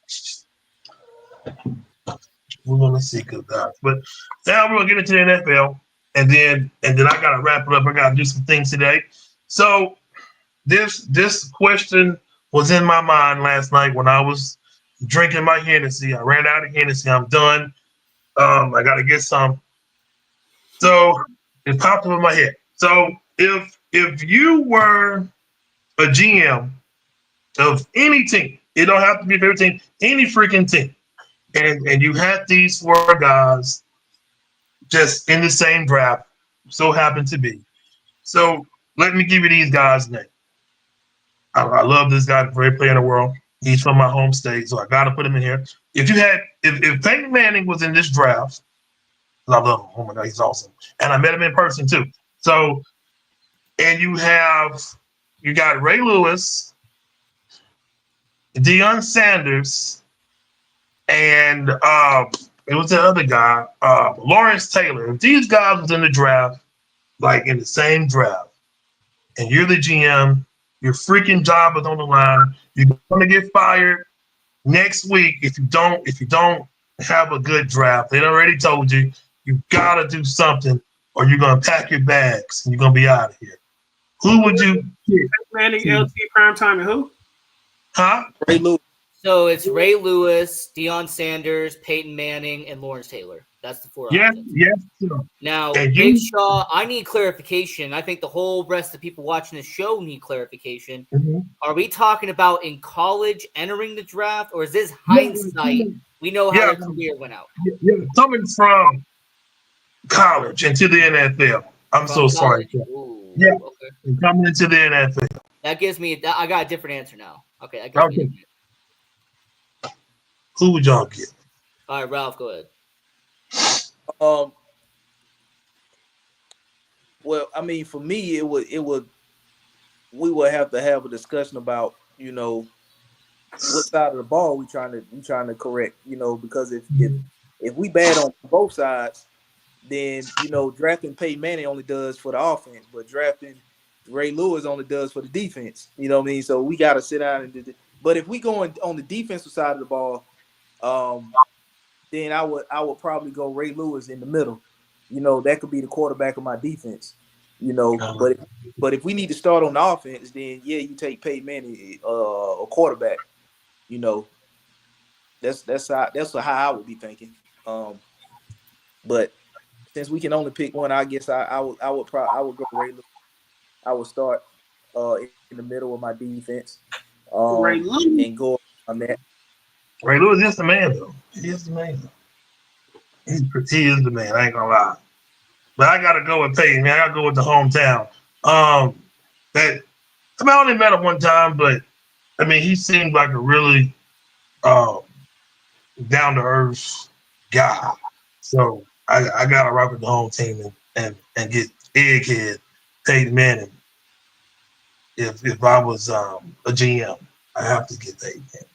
[SPEAKER 1] We're gonna see, good guys. But now we're gonna get into the NFL, and then I gotta wrap it up. I gotta do some things today. So this question was in my mind last night when I was drinking my Hennessy. I ran out of Hennessy. I'm done. I gotta get some. So it popped up in my head. So if you were a GM of any team, it don't have to be a favorite team, any freaking team, and you had these 4 guys just in the same draft, so happened to be. So let me give you these guys' names. I love this guy, great player in the world. He's from my home state, so I got to put him in here. If Peyton Manning was in this draft, I love him. Oh my God, he's awesome. And I met him in person too. So, and you got Ray Lewis, Deion Sanders, and it was the other guy, Lawrence Taylor. If these guys was in the draft, like in the same draft, and you're the GM, your freaking job is on the line. You're gonna get fired next week if you don't have a good draft. They already told you. You gotta do something, or you're gonna pack your bags and you're gonna be out of here. Who would you pick?
[SPEAKER 3] Manning, LT, Primetime, and who?
[SPEAKER 1] Huh?
[SPEAKER 4] Ray Lewis.
[SPEAKER 2] So it's Ray Lewis, Deion Sanders, Peyton Manning, and Lawrence Taylor. That's the 4 options.
[SPEAKER 1] Yes. Sure.
[SPEAKER 2] Now,
[SPEAKER 1] And
[SPEAKER 2] Big Shaw, I need clarification. I think the whole rest of the people watching the show need clarification.
[SPEAKER 1] Mm-hmm.
[SPEAKER 2] Are we talking about in college entering the draft, or is this hindsight? We know how their career went out.
[SPEAKER 1] Yeah, coming from college into the NFL. I'm so sorry.
[SPEAKER 2] Ooh,
[SPEAKER 1] Yeah,
[SPEAKER 2] okay.
[SPEAKER 1] coming into the NFL.
[SPEAKER 2] That gives me. I got a different answer now. Okay, that gives me.
[SPEAKER 1] Who would y'all get?
[SPEAKER 2] All right, Ralph, go ahead.
[SPEAKER 4] Well, I mean, for me, we would have to have a discussion about, what side of the ball we trying to correct, because if we bad on both sides, then drafting Peyton Manning only does for the offense, but drafting Ray Lewis only does for the defense. You know what I mean? So we got to sit down and do this. But if we go on the defensive side of the ball, then I would probably go Ray Lewis in the middle. You know, that could be the quarterback of my defense. You know, but if we need to start on the offense, then yeah, you take Peyton Manning, a quarterback. You know, that's how I would be thinking. But since we can only pick one, I guess I would go Ray Lewis. I would start in the middle of my defense and go on that.
[SPEAKER 1] Ray Lewis is the man, though. He is the man. He is the man. I ain't gonna lie. But I gotta go with Peyton, man. I gotta go with the hometown. I only met him one time, but I mean, he seemed like a really down to earth guy. So I gotta rock with the home team and get egghead Peyton Manning. If I was a GM, I have to get Peyton Manning.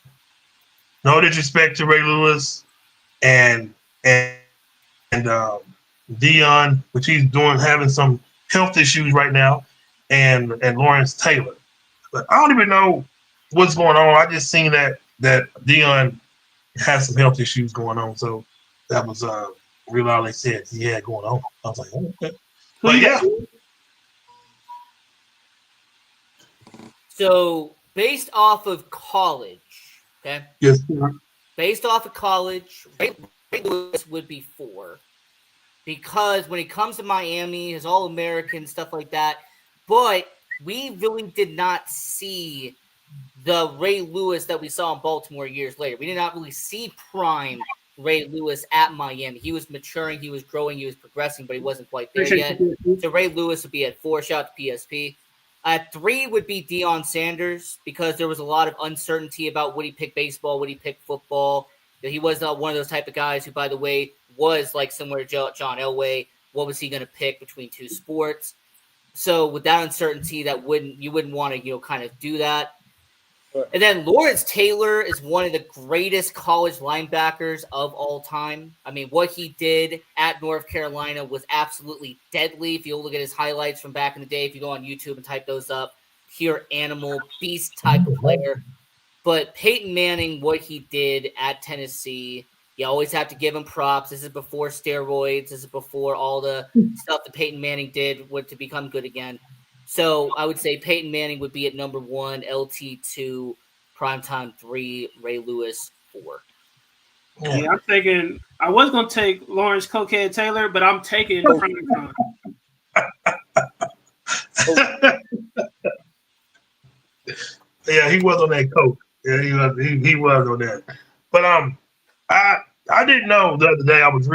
[SPEAKER 1] No disrespect to Ray Lewis and Dion, which he's having some health issues right now, and Lawrence Taylor. But I don't even know what's going on. I just seen that Dion has some health issues going on. So that was really all they said he had going on. I was like, oh, okay. But yeah.
[SPEAKER 2] So based off of college, okay?
[SPEAKER 1] Yes, sir.
[SPEAKER 2] Based off of college, Ray Lewis would be 4. Because when it comes to Miami, his All-American, stuff like that, but we really did not see the Ray Lewis that we saw in Baltimore years later. We did not really see prime Ray Lewis at Miami. He was maturing, he was growing, he was progressing, but he wasn't quite there yet. So Ray Lewis would be at 4. Shout out to PSP. At 3 would be Deion Sanders, because there was a lot of uncertainty about would he pick baseball, would he pick football. He was one of those type of guys who, by the way, was like similar to John Elway. What was he going to pick between 2 sports? So with that uncertainty, you wouldn't want to kind of do that. Right. And then Lawrence Taylor is one of the greatest college linebackers of all time. I mean, what he did at North Carolina was absolutely deadly. If you look at his highlights from back in the day, if you go on YouTube and type those up, pure animal, beast type of player. But Peyton Manning, what he did at Tennessee, you always have to give him props. This is before steroids. This is before all the stuff that Peyton Manning did to become good again. So I would say Peyton Manning would be at number 1, LT 2, Primetime 3, Ray Lewis 4.
[SPEAKER 3] Yeah, I'm thinking I was going to take Lawrence Cokehead Taylor, but I'm taking Primetime.
[SPEAKER 1] Yeah, he was on that coke. Yeah, he was on that. But I didn't know the other day. I was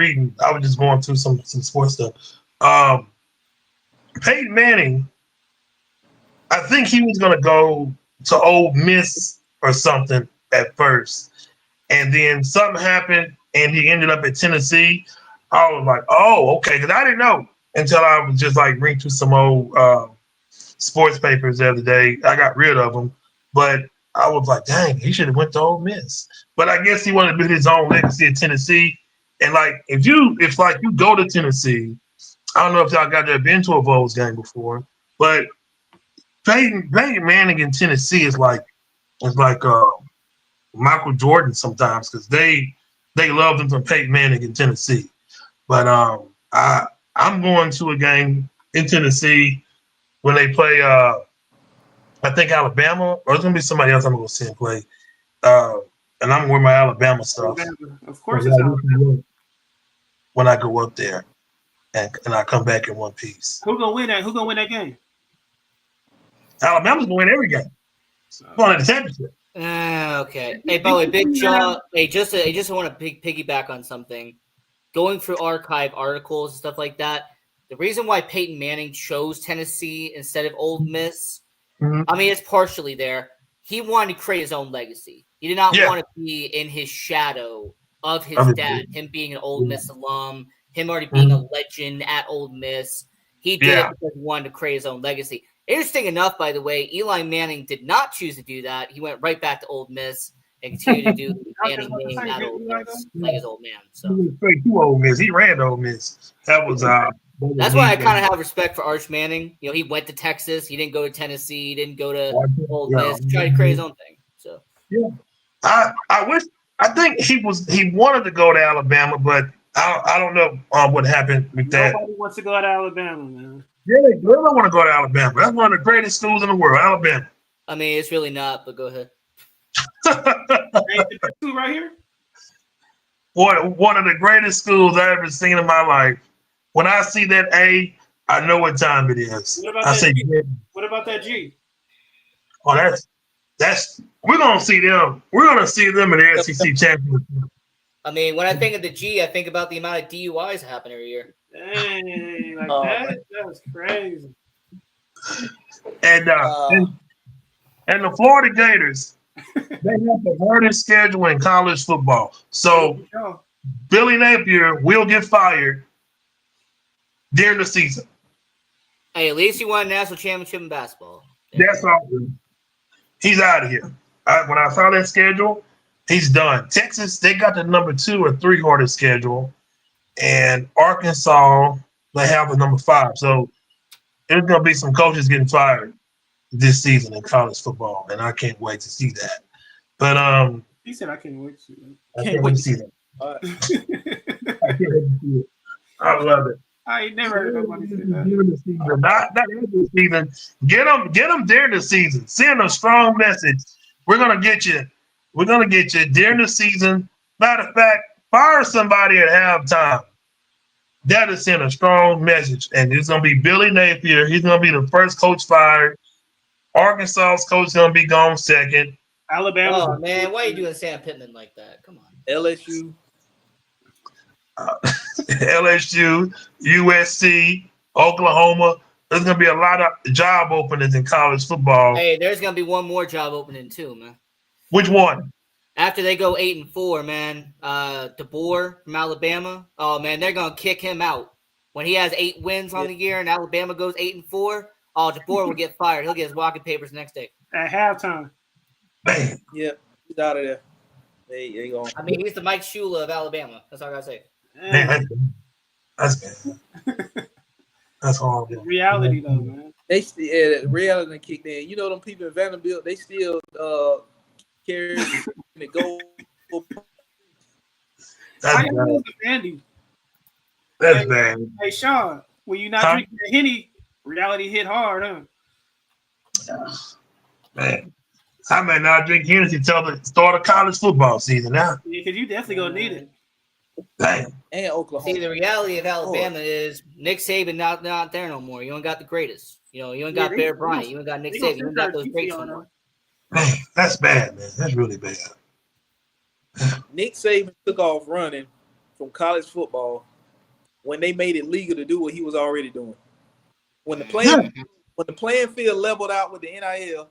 [SPEAKER 1] just going through some sports stuff. Peyton Manning, I think he was going to go to Ole Miss or something at first, and then something happened, and he ended up at Tennessee. I was like, oh, okay, because I didn't know until I was just like reading through some old sports papers the other day. I got rid of them, but I was like, dang, he should have went to Ole Miss. But I guess he wanted to build his own legacy at Tennessee. And like, if you go to Tennessee, I don't know if y'all got there been to a Vols game before, but Peyton Manning in Tennessee is like Michael Jordan sometimes, because they loved him from Peyton Manning in Tennessee. But I'm going to a game in Tennessee when they play I think Alabama, or it's gonna be somebody else I'm gonna go see him play. And I'm wearing my Alabama stuff.
[SPEAKER 3] Of course, it's Alabama.
[SPEAKER 1] When I go up there and I come back in one piece.
[SPEAKER 3] Who's gonna win that? Who's gonna win that game?
[SPEAKER 1] Alabama's gonna win every game. Going to the championship.
[SPEAKER 2] Okay. Hey, by the way, Big Jaw. Hey, just want to piggyback on something. Going through archive articles and stuff like that. The reason why Peyton Manning chose Tennessee instead of Ole Miss, I mean, it's partially there. He wanted to create his own legacy. He did not want to be in his shadow of his dad, him being an Ole Miss alum, him already being a legend at Ole Miss. He did it because he wanted to create his own legacy. Interesting enough, by the way, Eli Manning did not choose to do that. He went right back to Ole Miss and continued to do the Manning name at Ole Miss, like his old man. So
[SPEAKER 1] straight to Ole Miss. He ran to Ole Miss. That was
[SPEAKER 2] That's why I kind of have respect for Arch Manning. You know, he went to Texas. He didn't go to Tennessee. He didn't go to Ole Miss. He tried to create his own thing. So
[SPEAKER 1] I think he wanted to go to Alabama, but I don't know what happened with that.
[SPEAKER 3] Nobody wants to go to Alabama, man.
[SPEAKER 1] Yeah, they don't want to go to Alabama. That's one of the greatest schools in the world, Alabama.
[SPEAKER 2] I mean, it's really not, but go ahead.
[SPEAKER 3] Hey, the two right here.
[SPEAKER 1] One of the greatest schools I ever seen in my life. When I see that A, I know what time it is.
[SPEAKER 3] What about
[SPEAKER 1] I
[SPEAKER 3] that
[SPEAKER 1] say,
[SPEAKER 3] G? What about that G?
[SPEAKER 1] oh, that's we're gonna see them. We're gonna see them in the SEC championship.
[SPEAKER 2] I mean, when I think of the G, I think about the amount of DUIs that happen every year.
[SPEAKER 3] Dang, like that was crazy.
[SPEAKER 1] And the Florida Gators, they have the hardest schedule in college football. So Billy Napier will get fired during the season.
[SPEAKER 2] Hey, at least he won a national championship in basketball.
[SPEAKER 1] That's all. He's out of here. When I saw that schedule, he's done. Texas, they got the number 2 or 3 hardest schedule, and Arkansas, they have the number 5. So there's gonna be some coaches getting fired this season in college football, and I can't wait to see that. But
[SPEAKER 3] He said, "I can't wait to see that."
[SPEAKER 1] I can't wait to see that. I can't wait to see it. I love it.
[SPEAKER 3] I ain't never heard nobody say that.
[SPEAKER 1] During the season, not every season. Get them during the season. Send a strong message. We're gonna get you. We're gonna get you during the season. Matter of fact, fire somebody at halftime. That is send a strong message, and it's gonna be Billy Napier. He's gonna be the first coach fired. Arkansas's coach is gonna be gone second.
[SPEAKER 3] Alabama.
[SPEAKER 2] Oh man, why are you doing Sam Pittman like that? Come on.
[SPEAKER 4] LSU.
[SPEAKER 1] LSU, USC, Oklahoma. There's gonna be a lot of job openings in college football.
[SPEAKER 2] Hey, there's gonna be one more job opening too, man.
[SPEAKER 1] Which one?
[SPEAKER 2] After they go 8-4, man, DeBoer from Alabama. Oh man, they're gonna kick him out when he has 8 wins on the year, and Alabama goes 8-4. Oh, DeBoer will get fired. He'll get his walking papers next day.
[SPEAKER 3] At halftime.
[SPEAKER 1] Man,
[SPEAKER 4] Yep, he's out of there. They going.
[SPEAKER 2] I mean, he's the Mike Shula of Alabama. That's all I gotta say.
[SPEAKER 1] man, that's bad. That's horrible.
[SPEAKER 3] Reality though, man.
[SPEAKER 4] They still reality kicked in. You know them people in Vanderbilt. They still carry the goal.
[SPEAKER 1] That's
[SPEAKER 3] How you
[SPEAKER 1] bad.
[SPEAKER 3] lose to Vandy?
[SPEAKER 1] That's bad.
[SPEAKER 3] Hey Sean, when you not drinking the Henny, reality hit hard, huh?
[SPEAKER 1] Man, I may not drink Hennessy till the start of college football season now.
[SPEAKER 3] Yeah, because you definitely gonna need it.
[SPEAKER 1] Dang.
[SPEAKER 4] And Oklahoma.
[SPEAKER 2] See, the reality of Alabama is Nick Saban not there no more. You don't got the greatest. You know, you ain't got Bear Bryant. You ain't got Nick Saban. You ain't got those greats no more.
[SPEAKER 1] Man, that's bad, man. That's really bad.
[SPEAKER 4] Nick Saban took off running from college football when they made it legal to do what he was already doing. When the playing field leveled out with the NIL,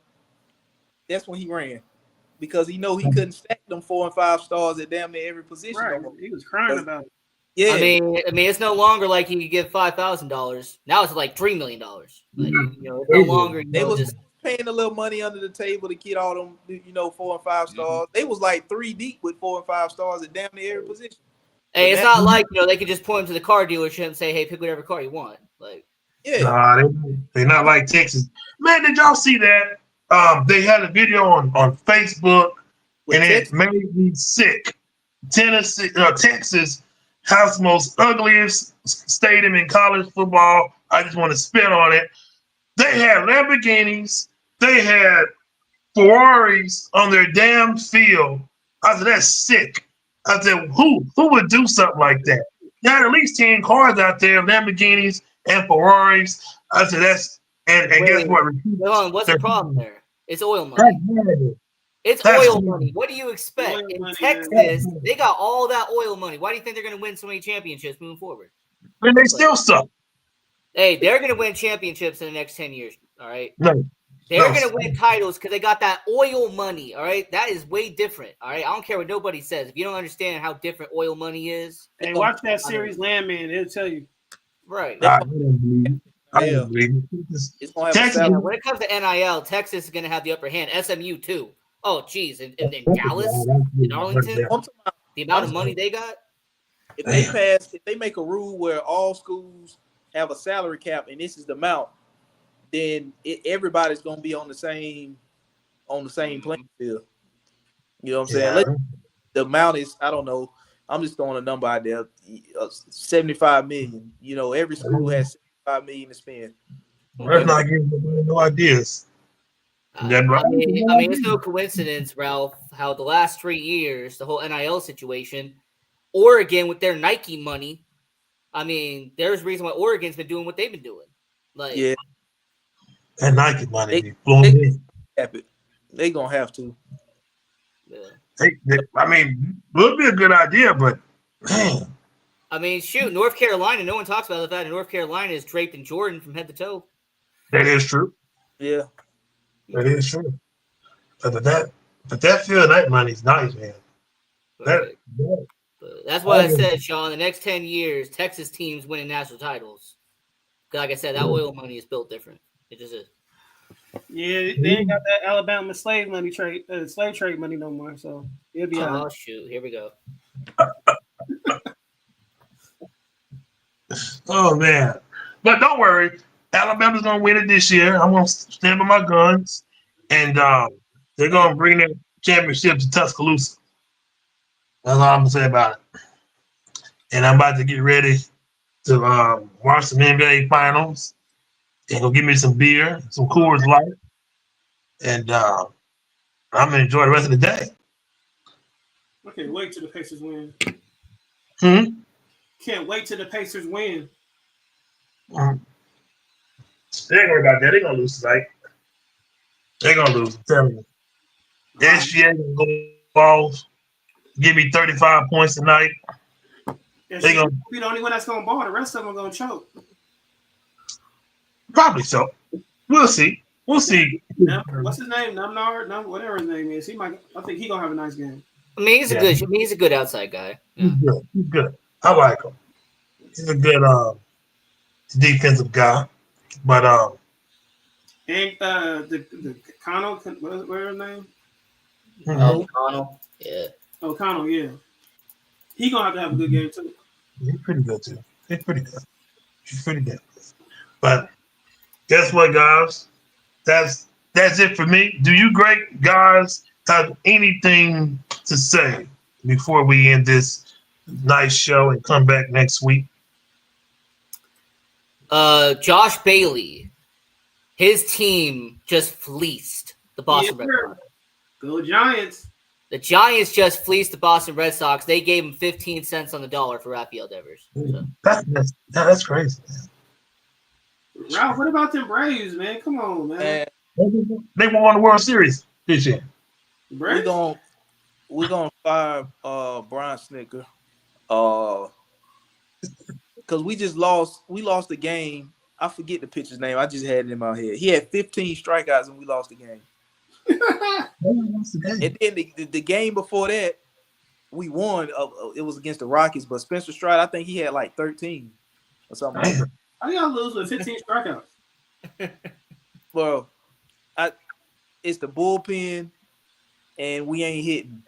[SPEAKER 4] that's when he ran. Because he know he couldn't stack them 4 and 5 stars at damn near every position.
[SPEAKER 3] Right. He was crying about it.
[SPEAKER 4] Yeah.
[SPEAKER 2] I mean, it's no longer like you could give $5,000. Now it's like $3 million. Like, you know, it's no longer. You
[SPEAKER 4] They
[SPEAKER 2] know,
[SPEAKER 4] was
[SPEAKER 2] just
[SPEAKER 4] paying a little money under the table to get all them, 4 and 5 stars. They was like 3 deep with 4 and 5 stars at damn near every position.
[SPEAKER 2] hey, it's not like they could just point him to the car dealership and say, "Hey, pick whatever car you want." Like,
[SPEAKER 4] Yeah.
[SPEAKER 1] Nah, they're not like Texas. Man, did y'all see that? They had a video on Facebook,
[SPEAKER 4] With
[SPEAKER 1] and
[SPEAKER 4] Texas.
[SPEAKER 1] it made me sick. Texas has the most ugliest stadium in college football. I just want to spit on it. They had Lamborghinis. They had Ferraris on their damn field. I said, that's sick. I said, who would do something like that? They had at least 10 cars out there, Lamborghinis and Ferraris. I said, and guess what?
[SPEAKER 2] hold on, what's the problem there? It's oil money. It's
[SPEAKER 1] That's
[SPEAKER 2] oil
[SPEAKER 1] horrible.
[SPEAKER 2] money. What do you expect?
[SPEAKER 3] Oil
[SPEAKER 2] In
[SPEAKER 3] money,
[SPEAKER 2] Texas, they got all that oil money. Why do you think they're going to win so many championships moving forward?
[SPEAKER 1] And they still suck.
[SPEAKER 2] Hey, they're going to win championships in the next 10 years. All right.
[SPEAKER 1] No.
[SPEAKER 2] They're
[SPEAKER 1] No.
[SPEAKER 2] going to win titles because they got that oil money. All right. That is way different. All right. I don't care what nobody says. If you don't understand how different oil money is,
[SPEAKER 3] Hey, watch that series Landman. It'll tell you.
[SPEAKER 2] right.
[SPEAKER 1] I don't believe it. I
[SPEAKER 4] Yeah.
[SPEAKER 1] don't believe it.
[SPEAKER 4] It's gonna have
[SPEAKER 1] Texas-
[SPEAKER 4] a
[SPEAKER 2] Yeah,
[SPEAKER 4] salary.
[SPEAKER 2] when it comes to NIL, Texas is going to have the upper hand. SMU too. Oh, geez. And Dallas, in Arlington,
[SPEAKER 4] I'm talking about
[SPEAKER 2] the amount of money they got.
[SPEAKER 4] if they make a rule where all schools have a salary cap and this is the amount, then everybody's gonna be on the same playing field. You know what I'm saying?
[SPEAKER 1] Yeah.
[SPEAKER 4] The amount is, I don't know. I'm just throwing a number out there. 75 million. You know, every school has 75 million to spend.
[SPEAKER 1] Let's not give no ideas.
[SPEAKER 2] I mean, it's no coincidence, Ralph, how the last 3 years, the whole NIL situation, Oregon with their Nike money. I mean, there's a reason why Oregon's been doing what they've been doing. Like,
[SPEAKER 4] Yeah,
[SPEAKER 1] that Nike money be blowing in.
[SPEAKER 4] they gonna have to.
[SPEAKER 2] yeah.
[SPEAKER 1] I mean, would be a good idea, but man,
[SPEAKER 2] I mean, shoot, North Carolina. No one talks about the fact that North Carolina is draped in Jordan from head to toe.
[SPEAKER 1] that is true.
[SPEAKER 4] Yeah.
[SPEAKER 1] That is true. But that field night money is nice, man.
[SPEAKER 2] But that's what I said, Sean. The next 10 years, Texas teams winning national titles. Like I said, that oil money is built different. It just is.
[SPEAKER 3] Yeah, they ain't got that Alabama slave trade money no more. So it'll be.
[SPEAKER 2] Oh shoot! Here we go.
[SPEAKER 1] Oh man, but don't worry, Alabama's gonna win it this year. I'm gonna stand by my guns, and they're gonna bring their championship to Tuscaloosa. That's all I'm gonna say about it. And I'm about to get ready to watch some NBA finals and go get me some beer, some Coors Light, and I'm gonna enjoy the rest of the day.
[SPEAKER 3] Okay, wait till the Pacers win.
[SPEAKER 1] Hmm.
[SPEAKER 3] Can't wait till the Pacers win.
[SPEAKER 1] They ain't worry about that. They're gonna lose tonight. They're gonna lose. I'm telling you. SGA gonna go off. Give me 35 points tonight.
[SPEAKER 3] They gonna be the only one that's gonna ball. The rest of them are gonna choke.
[SPEAKER 1] Probably so. We'll see. We'll see.
[SPEAKER 3] What's his name? Numnard? Whatever his name is. I think he gonna have a nice game.
[SPEAKER 2] I mean, he's a good outside guy.
[SPEAKER 1] He's good. He's good. I like him. He's a good defensive guy. But
[SPEAKER 3] and the Connell, what's his name?
[SPEAKER 2] O'Connell. Yeah.
[SPEAKER 3] O'Connell, yeah. He gonna have a good game too.
[SPEAKER 1] He's pretty good too. He's pretty good. He's pretty good. But guess what, guys? That's it for me. Do you great guys have anything to say before we end this nice show and come back next week?
[SPEAKER 2] Josh Bailey, his team just fleeced the Boston Red Sox.
[SPEAKER 3] Go Giants.
[SPEAKER 2] The Giants just fleeced the Boston Red Sox. They gave him 15 cents on the dollar for Rafael Devers. So.
[SPEAKER 1] That's crazy, man.
[SPEAKER 3] Ralph, what about them Braves, man? Come on, man.
[SPEAKER 1] They won the World Series this year.
[SPEAKER 4] We're gonna fire Brian Snitker. Because we lost the game. I forget the pitcher's name. I just had it in my head. He had 15 strikeouts and we lost the game. And then the game before that, we won. It was against the Rockies, but Spencer Strider, I think he had like 13 or something. Like that.
[SPEAKER 3] How y'all lose with 15 strikeouts?
[SPEAKER 4] Well, it's the bullpen, and we ain't hitting.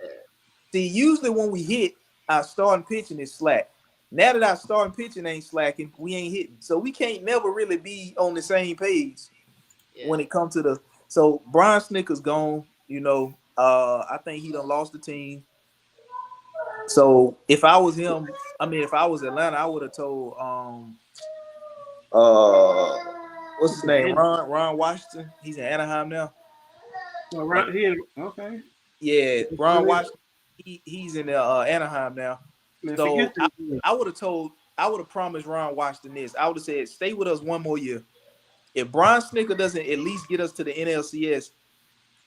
[SPEAKER 4] See, usually when we hit, our starting pitching is slack. Now that our starting pitching ain't slacking, we ain't hitting. So we can't never really be on the same page when it comes to the. So Brian Snitker's gone. You know, I think he done lost the team. So if I was him, if I was Atlanta, I would have told what's his name? Ron Washington. He's in Anaheim now.
[SPEAKER 3] Okay.
[SPEAKER 4] Yeah, Ron Washington. He's in Anaheim now.
[SPEAKER 3] Man,
[SPEAKER 4] so I would have promised Ron Washington this. I would have said, stay with us one more year. If Brian Snitker doesn't at least get us to the NLCS,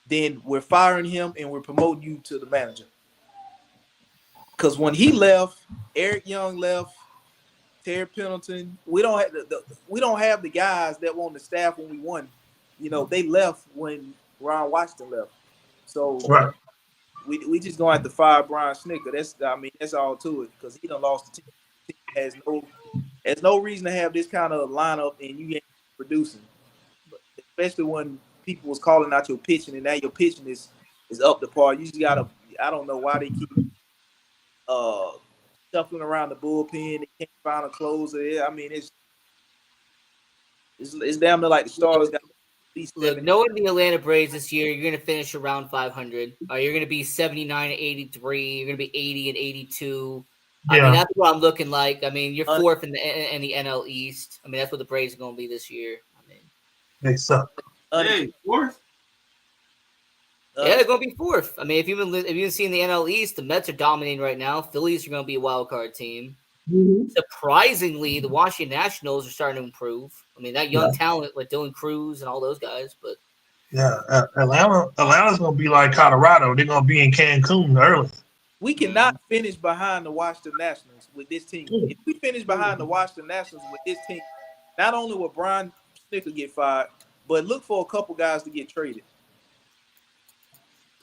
[SPEAKER 4] then we're firing him and we're promoting you to the manager. Because when he left, Eric Young left, Terry Pendleton. We don't have the guys that were on the staff when we won. You know, they left when Ron Washington left. So we just gonna have to fire Brian Snitker. That's all to it, because he done lost the team. Has no reason to have this kind of lineup and you ain't producing. Especially when people was calling out your pitching and now your pitching is up to par. You just gotta, I don't know why they keep shuffling around the bullpen. They can't find a closer. It's damn near like the Stars got at least
[SPEAKER 2] Look,
[SPEAKER 4] 7.
[SPEAKER 2] knowing the Atlanta Braves this year, you're going to finish around 500. You're going to be 79 and 83. You're going to be 80 and 82. I mean,
[SPEAKER 1] Yeah.
[SPEAKER 2] that's what I'm looking like. I mean, you're fourth in the NL East. I mean, that's what the Braves are going to be this year. I mean,
[SPEAKER 1] They suck.
[SPEAKER 3] Hey, fourth.
[SPEAKER 2] yeah, they're going to be fourth. I mean, if you've been seeing the NL East, the Mets are dominating right now. Phillies are going to be a wild card team. Surprisingly, the Washington Nationals are starting to improve. I mean, that young talent like Dylan Cruz and all those guys, but
[SPEAKER 1] Yeah, Atlanta's gonna be like Colorado. They're gonna be in Cancun early.
[SPEAKER 4] We cannot finish behind the Washington Nationals with this team. If we finish behind the Washington Nationals with this team, not only will Brian Snitker get fired, but look for a couple guys to get traded.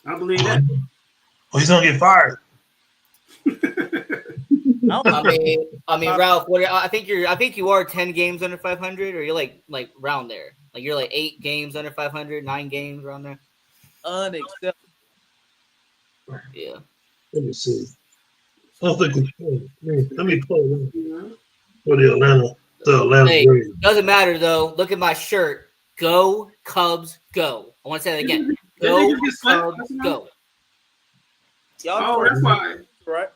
[SPEAKER 3] I believe that.
[SPEAKER 1] Well, he's gonna get fired.
[SPEAKER 2] I mean, Ralph, I think you are 10 games under 500, or you're like round there. Like you're like 8 games under 500, 9 games around there.
[SPEAKER 4] Unacceptable.
[SPEAKER 2] Yeah.
[SPEAKER 1] Let me see. I don't think let me pull it up for the Atlanta
[SPEAKER 2] Hey,
[SPEAKER 1] Braves.
[SPEAKER 2] doesn't matter though. Look at my shirt. Go Cubs, go! I want to say that again. Go Cubs, go!
[SPEAKER 4] Y'all
[SPEAKER 3] that's why.
[SPEAKER 4] right?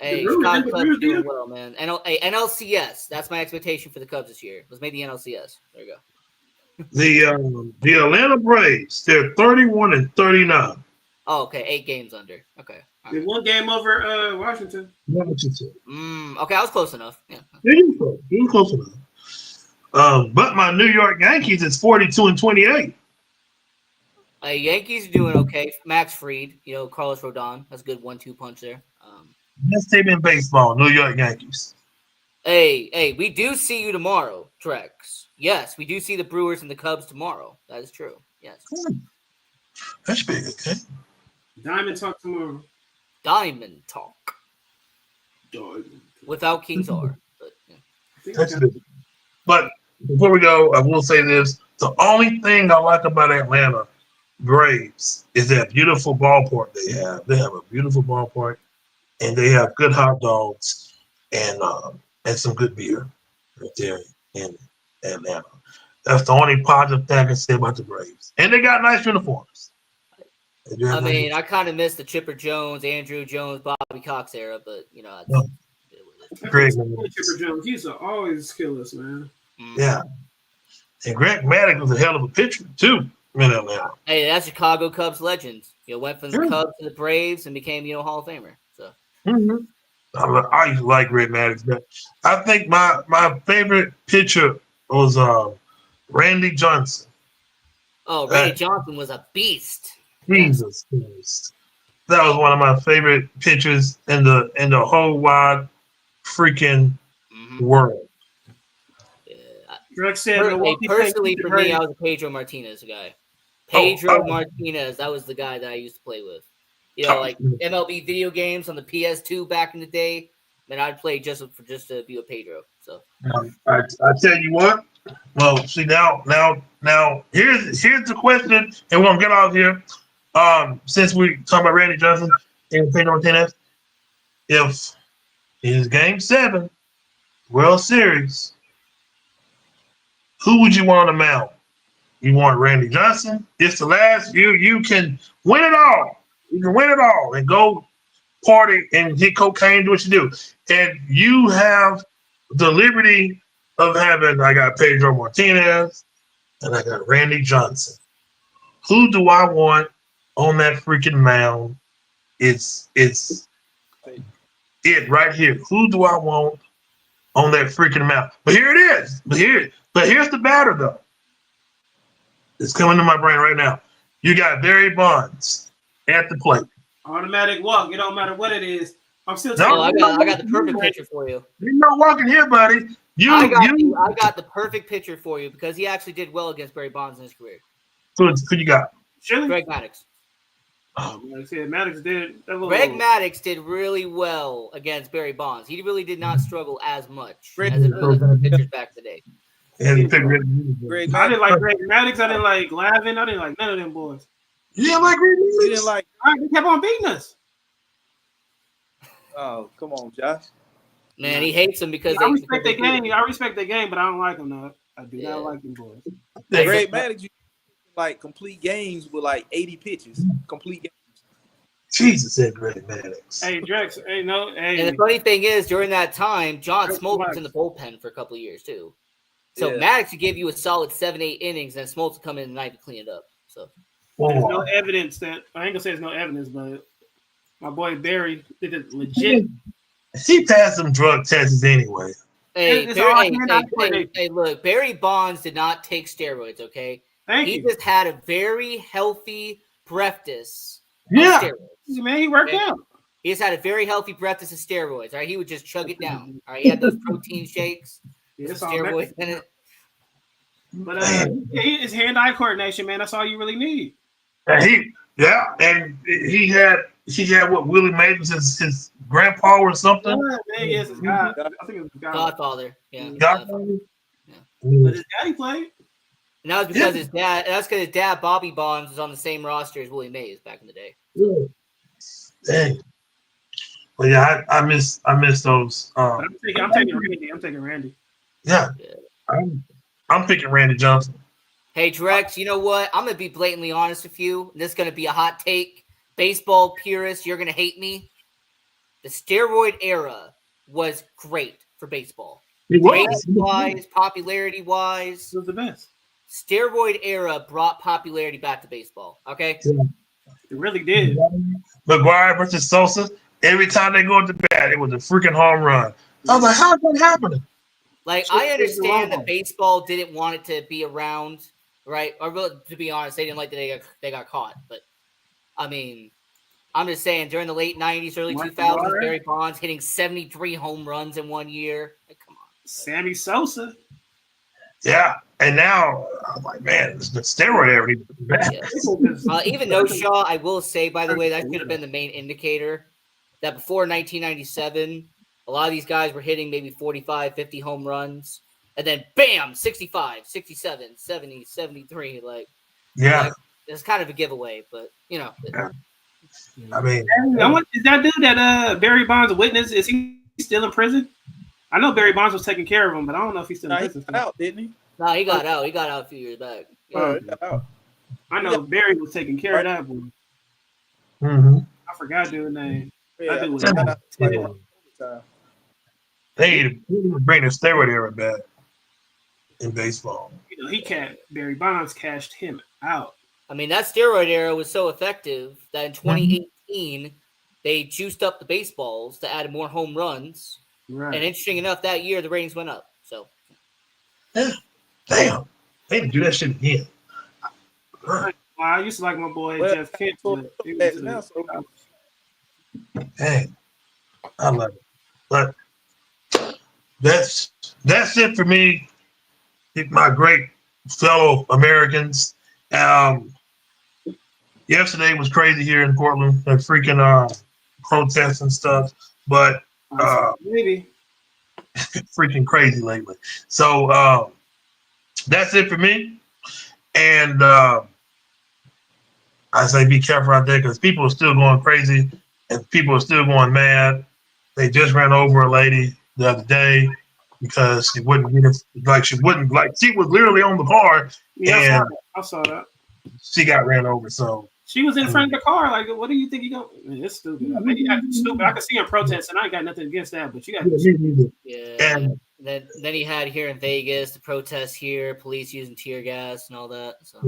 [SPEAKER 2] Hey,
[SPEAKER 3] The Brewers
[SPEAKER 2] Chicago Cubs are doing
[SPEAKER 3] did.
[SPEAKER 2] well, man. NLCS. That's my expectation for the Cubs this year. Let's make the NLCS. There you go.
[SPEAKER 1] The Atlanta Braves, they're 31 and 39.
[SPEAKER 2] Oh, okay. 8 games under. Okay. All
[SPEAKER 3] They
[SPEAKER 2] right.
[SPEAKER 3] one game over Washington.
[SPEAKER 1] What you said?
[SPEAKER 2] Okay, I was close enough. Yeah.
[SPEAKER 1] Yeah, you were close enough. But my New York Yankees is 42 and 28.
[SPEAKER 2] Yankees are doing okay. Max Fried, Carlos Rodon. That's a good 1-2 punch there.
[SPEAKER 1] Best team in baseball, New York Yankees.
[SPEAKER 2] Hey, we do see you tomorrow, Trex. Yes, we do see the Brewers and the Cubs tomorrow. That is true. Yes.
[SPEAKER 1] That should be a good game.
[SPEAKER 3] Diamond talk tomorrow.
[SPEAKER 2] Diamond talk
[SPEAKER 3] Diamond.
[SPEAKER 2] without King's R. But, yeah.
[SPEAKER 1] That's good. But before we go, I will say this. The only thing I like about Atlanta Braves is that beautiful ballpark they have. They have a beautiful ballpark, and they have good hot dogs and some good beer right there in Atlanta. That's the only positive thing I can say about the Braves. And they got nice uniforms.
[SPEAKER 2] I mean, I kind of miss the Chipper Jones, Andrew Jones, Bobby Cox era, but
[SPEAKER 1] Greg
[SPEAKER 3] Chipper Jones, he's always kill us, man.
[SPEAKER 1] Yeah. And Greg Maddux was a hell of a pitcher, too, in Atlanta.
[SPEAKER 2] Hey, that's Chicago Cubs legend. Went from the Cubs to the Braves and became, Hall of Famer. So.
[SPEAKER 1] Mm-hmm. I used to like Greg Maddux, but I think my favorite pitcher was Randy Johnson.
[SPEAKER 2] Oh, Randy Johnson was a beast.
[SPEAKER 1] Jesus Christ. That was one of my favorite pitchers in the whole wide freaking world.
[SPEAKER 3] Greg said,
[SPEAKER 2] personally, for me, I was a Pedro Martinez guy. Pedro Martinez, that was the guy that I used to play with. Like MLB video games on the PS2 back in the day. Man, I'd play just to be with Pedro. So
[SPEAKER 1] I tell you what. Well, see now here's the question, and we're gonna get out of here. Since we talk about Randy Johnson and Pedro Martinez, if in Game 7 World Series, who would you want on the mound? You want Randy Johnson? It's the last. You can win it all. You can win it all and go party and hit cocaine, do what you do. And you have the liberty of having, I got Pedro Martinez and I got Randy Johnson. Who do I want on that freaking mound? It's it right here. Who do I want on that freaking mound? But here it is. But here's the batter, though. It's coming to my brain right now. You got Barry Bonds at the plate.
[SPEAKER 3] Automatic walk. It don't matter what it is. I'm still
[SPEAKER 2] I got the perfect picture for you.
[SPEAKER 1] You're not walking here, buddy.
[SPEAKER 2] I got the perfect picture for you because he actually did well against Barry Bonds in his career.
[SPEAKER 1] Who you got?
[SPEAKER 2] Greg Maddux.
[SPEAKER 3] Like I said, Maddux did.
[SPEAKER 2] Greg Maddux did really well against Barry Bonds. He really did not struggle as much as the pitchers back today.
[SPEAKER 1] And
[SPEAKER 3] I didn't like Greg Maddux. I didn't like Lavin. I didn't like none of them boys.
[SPEAKER 1] You didn't like Greg Maddux?
[SPEAKER 4] You didn't like.
[SPEAKER 3] They kept on beating us.
[SPEAKER 4] Oh, come on, Josh.
[SPEAKER 2] Man, he hates them because
[SPEAKER 3] I respect their game. I respect their game, but I don't like them though. I do not like them boys.
[SPEAKER 1] Hey,
[SPEAKER 4] Greg Maddox, you like complete games with like 80 pitches. Complete games.
[SPEAKER 1] Jesus said Greg Maddox.
[SPEAKER 3] Hey, Drex. Hey, no.
[SPEAKER 2] And
[SPEAKER 3] Hey,
[SPEAKER 2] the funny thing is, during that time, John
[SPEAKER 3] Drex
[SPEAKER 2] Smoltz was
[SPEAKER 3] Maddox.
[SPEAKER 2] in the bullpen for a couple of years too. So
[SPEAKER 4] Yeah.
[SPEAKER 2] Maddox would give you a solid 7-8 innings, and Smoltz would come in tonight to clean it up. So
[SPEAKER 3] there's
[SPEAKER 1] Oh,
[SPEAKER 3] no evidence that I ain't gonna say there's no evidence, but my boy Barry did it legit.
[SPEAKER 1] he passed some drug tests anyway.
[SPEAKER 2] hey,
[SPEAKER 3] It's all
[SPEAKER 2] Barry,
[SPEAKER 3] hand-eye coordination.
[SPEAKER 2] hey, look, Barry Bonds did not take steroids. Okay,
[SPEAKER 3] Thank
[SPEAKER 2] he
[SPEAKER 3] you,
[SPEAKER 2] just had a very healthy breakfast.
[SPEAKER 1] Yeah.
[SPEAKER 2] Steroids.
[SPEAKER 3] man. He worked
[SPEAKER 2] Okay.
[SPEAKER 3] out.
[SPEAKER 2] He just had a very healthy breakfast of steroids. All right, he would just chug it down. All right, he had those protein shakes,
[SPEAKER 3] Yeah,
[SPEAKER 2] with
[SPEAKER 3] it's
[SPEAKER 2] some
[SPEAKER 3] all
[SPEAKER 2] steroids in
[SPEAKER 3] Mexican.
[SPEAKER 2] it.
[SPEAKER 3] But it's hand-eye coordination, man. That's all you really need.
[SPEAKER 1] And he had what Willie Mays his grandpa or something.
[SPEAKER 3] Yeah, yes, it's God. I think it was God.
[SPEAKER 2] Godfather, yeah.
[SPEAKER 1] Godfather?
[SPEAKER 3] But his daddy played.
[SPEAKER 2] And that was because his dad. That's because his dad, Bobby Bonds, was on the same roster as Willie Mays back in the day.
[SPEAKER 1] Yeah. Dang. But yeah, I miss those.
[SPEAKER 3] But I'm taking Randy. I'm taking Randy.
[SPEAKER 1] Yeah, I'm picking Randy Johnson.
[SPEAKER 2] Hey, Drex, you know what? I'm gonna be blatantly honest with you. This is gonna be a hot take. Baseball purists, you're gonna hate me. The steroid era was great for baseball.
[SPEAKER 1] It was.
[SPEAKER 2] Ratings-wise, popularity-wise,
[SPEAKER 3] It was the best.
[SPEAKER 2] steroid era brought popularity back to baseball. Okay.
[SPEAKER 3] It really did.
[SPEAKER 1] McGuire versus Sosa. Every time they go to bat, it was a freaking home run. I was like, how's that happening?
[SPEAKER 2] Like,
[SPEAKER 3] Sure,
[SPEAKER 2] I understand
[SPEAKER 3] it's
[SPEAKER 2] that baseball didn't want it to be around, right? Or really, to be honest, they didn't like that they got caught. But I mean, I'm just saying during the late '90s, early
[SPEAKER 3] Mike
[SPEAKER 2] 2000s,
[SPEAKER 3] McGuire.
[SPEAKER 2] Barry Bonds hitting 73 home runs in 1 year. Like, come on.
[SPEAKER 3] Sammy Sosa.
[SPEAKER 1] Yeah. And now I'm like, man, the steroid era.
[SPEAKER 2] Yeah. Even No Shaw, I will say, by the way, that should have been the main indicator that before 1997, a lot of these guys were hitting maybe 45, 50 home runs. And then, bam, 65, 67, 70, 73. Like,
[SPEAKER 1] Yeah.
[SPEAKER 2] it's kind of a giveaway, but, you know.
[SPEAKER 1] I mean,
[SPEAKER 3] Is that dude that Barry Bonds witness? Is he still in prison? I know Barry Bonds was taking care of him, but I don't know if he's still in
[SPEAKER 4] He
[SPEAKER 3] prison.
[SPEAKER 4] got out, didn't he?
[SPEAKER 2] No, he got out. He got out a few years back. Yeah.
[SPEAKER 4] He got out.
[SPEAKER 3] I know Barry was taking care of that boy.
[SPEAKER 1] mhm.
[SPEAKER 3] I forgot dude's name.
[SPEAKER 4] Yeah,
[SPEAKER 3] That dude was
[SPEAKER 4] he got out. Like,
[SPEAKER 1] Yeah.
[SPEAKER 4] overtime.
[SPEAKER 1] They need to bring the steroid era back in baseball.
[SPEAKER 3] You know, Barry Bonds cashed him out.
[SPEAKER 2] I mean, that steroid era was so effective that in 2018, they juiced up the baseballs to add more home runs.
[SPEAKER 3] Right.
[SPEAKER 2] And interesting enough, that year the ratings went up. So
[SPEAKER 1] Yeah. Damn. They need to do that shit again.
[SPEAKER 3] Well, I used to like my boy
[SPEAKER 4] Well,
[SPEAKER 3] Jeff Kent.
[SPEAKER 4] well,
[SPEAKER 3] But he was
[SPEAKER 4] now, so-
[SPEAKER 1] Dang. I love it. But that's it for me. My great fellow Americans. Yesterday was crazy here in Portland. The freaking protests and stuff. But
[SPEAKER 3] maybe.
[SPEAKER 1] freaking crazy lately. So that's it for me. And I say be careful out there because people are still going crazy and people are still going mad. They just ran over a lady the other day because she wouldn't get it, she was literally on the car
[SPEAKER 3] Yeah,
[SPEAKER 1] and
[SPEAKER 3] I saw that.
[SPEAKER 1] she got ran over. So
[SPEAKER 3] She was in front of the car. Like, what do you think you go? It's stupid. I mean, stupid. I can see him protesting. I ain't got nothing against that, but you got.
[SPEAKER 2] yeah.
[SPEAKER 1] And
[SPEAKER 2] Then he had here in Vegas the protests here, police using tear gas and all that. So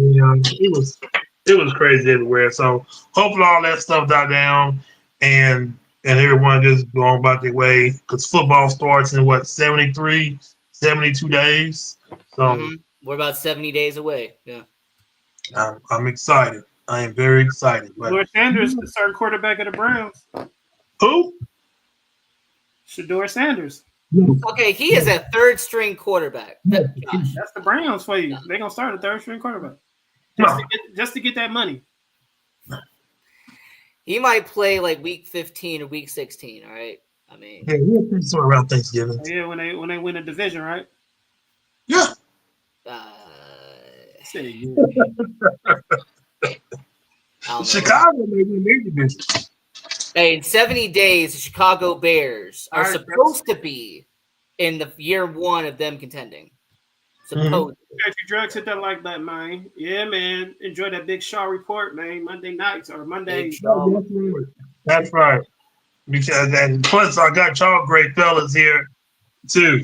[SPEAKER 1] it was crazy everywhere. So hopefully all that stuff died down and everyone just going about their way because football starts in 72 days. So
[SPEAKER 2] we're about 70 days away. Yeah.
[SPEAKER 1] I'm excited. I am very excited. But
[SPEAKER 3] Shador Sanders, the starting quarterback of the Browns.
[SPEAKER 1] who?
[SPEAKER 3] Shador Sanders.
[SPEAKER 2] Okay, he is a third string quarterback. Josh.
[SPEAKER 3] That's the Browns for you. They're gonna start a third string quarterback just to get that money.
[SPEAKER 2] He might play like week 15 or week 16. All right. I mean,
[SPEAKER 1] Yeah, we'll see somewhere around Thanksgiving.
[SPEAKER 3] Yeah, when they win a division, right?
[SPEAKER 1] Yeah.
[SPEAKER 3] Say yeah.
[SPEAKER 2] I don't know.
[SPEAKER 1] Chicago may win their division.
[SPEAKER 2] Hey, in 70 days, the Chicago Bears are
[SPEAKER 3] All right,
[SPEAKER 2] supposed to be in the year one of them contending. Supposed.
[SPEAKER 3] Got your drugs, hit that like that, man. Yeah, man. Enjoy that Big Shaw report, man. Monday nights or Monday.
[SPEAKER 2] Big Shaw.
[SPEAKER 1] That's right. Because and plus I got y'all great fellas here too.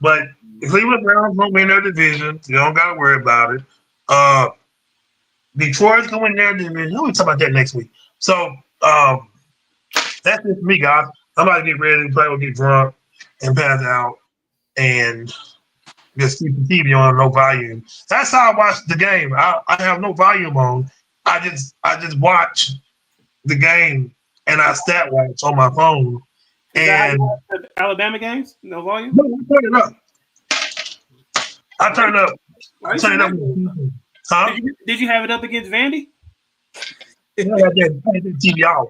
[SPEAKER 1] But Cleveland Browns won't win their division. You don't gotta worry about it. Detroit's gonna win their division. We'll talk about that next week. So that's it for me, guys. I'm about to get ready to play, we'll get drunk and pass out and just keep the TV on no volume. That's how I watch the game. I have no volume on. I just watch the game and I stat watch on my phone. And
[SPEAKER 3] Alabama games, no volume.
[SPEAKER 1] No, I turn it up. I turn it up. Huh?
[SPEAKER 3] Did you have it up against Vandy?
[SPEAKER 1] I got that TV off.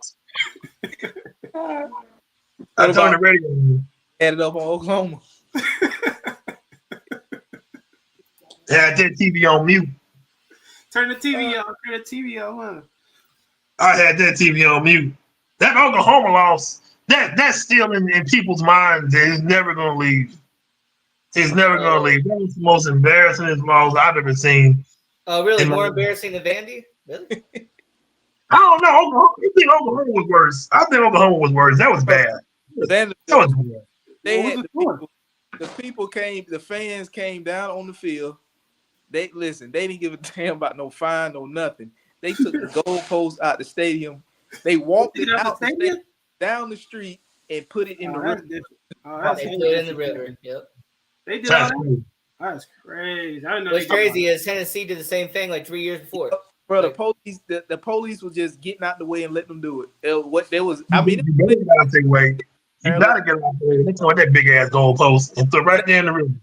[SPEAKER 1] I turned the radio on.
[SPEAKER 4] Had it up on Oklahoma.
[SPEAKER 1] Had that TV on mute.
[SPEAKER 3] Turn the TV on. Turn the TV on. Huh?
[SPEAKER 1] I had that TV on mute. That Oklahoma loss, that's still in people's minds. It's never gonna leave. It's never gonna leave. That was the most embarrassing loss I've ever seen.
[SPEAKER 2] Oh, really? More embarrassing than Vandy? Really?
[SPEAKER 1] I don't know. I think Oklahoma was worse. I think Oklahoma was worse. That was bad.
[SPEAKER 4] That
[SPEAKER 1] was bad.
[SPEAKER 4] They had the fans came down on the field. They didn't give a damn about no fine, no nothing. They took the goalpost out the stadium. They walked it out the stadium, down the street and put it in the river.
[SPEAKER 2] They put it in the river. Yep.
[SPEAKER 3] They did all that? That's crazy. I didn't know.
[SPEAKER 2] What's crazy is Tennessee did the same thing like 3 years before.
[SPEAKER 4] Bro, the police was just getting out the way and letting them do it. You
[SPEAKER 1] gotta take away. You gotta get out the way. They tore that big ass goalpost and threw it right there in the river.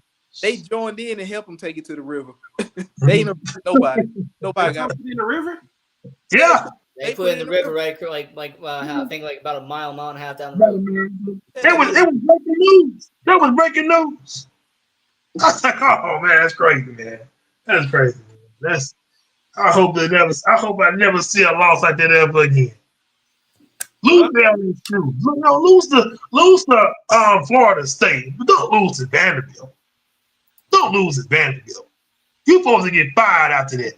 [SPEAKER 4] They joined in and helped them take it to the river. They ain't nobody. Nobody got
[SPEAKER 3] it in the river.
[SPEAKER 1] Yeah,
[SPEAKER 2] they put it in the river, right? I think like about a mile and a half down the road.
[SPEAKER 1] It was breaking news. That was breaking news. I was like, oh man, that's crazy, man. That's crazy, man. I hope I never see a loss like that ever again. Lose down is true. No, lose to Florida State, but don't lose to Vanderbilt. Don't lose to Vanderbilt. You're supposed to get fired after that.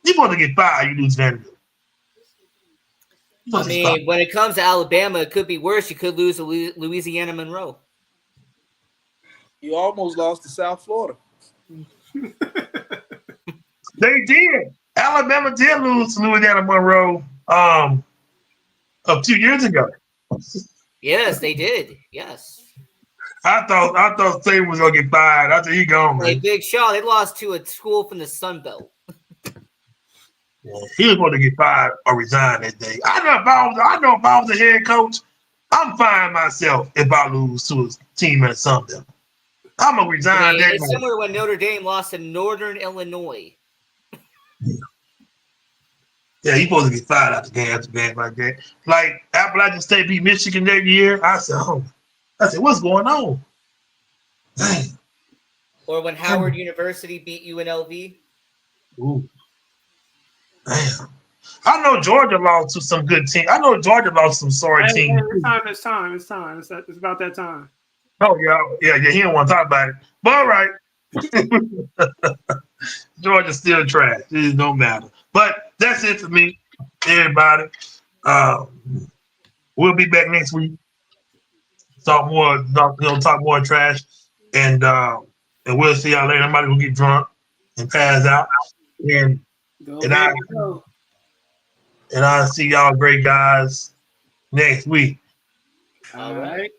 [SPEAKER 1] You're supposed to get fired. You lose Vanderbilt.
[SPEAKER 2] I mean, when it comes to Alabama, it could be worse. You could lose to Louisiana Monroe.
[SPEAKER 4] You almost lost to South Florida.
[SPEAKER 1] They did. Alabama did lose to Louisiana Monroe a few years ago.
[SPEAKER 2] Yes, they did. Yes.
[SPEAKER 1] I thought State was gonna get fired. I said he gone, man.
[SPEAKER 2] Hey, Big Shaw, they lost to a school from the Sun Belt.
[SPEAKER 1] He was going to get fired or resign that day. I know if I was a head coach, I'm firing myself if I lose to a team in something. I'm gonna resign.
[SPEAKER 2] It's similar when Notre Dame lost to Northern Illinois.
[SPEAKER 1] Yeah, he's supposed to get fired out the game after game like that. Like Appalachian State beat Michigan that year. I said, what's going on? Dang.
[SPEAKER 2] Or when Howard University beat UNLV.
[SPEAKER 1] Ooh. Damn. I know Georgia lost to some good team. I know Georgia lost some sorry teams.
[SPEAKER 3] It's time. It's about that time.
[SPEAKER 1] Oh, yeah. He don't want to talk about it. But all right. Georgia's still trash. It don't matter. But that's it for me, everybody. We'll be back next week. Talk more trash. And we'll see y'all later. Somebody will get drunk and pass out. And I'll see y'all great guys next week.
[SPEAKER 3] All right.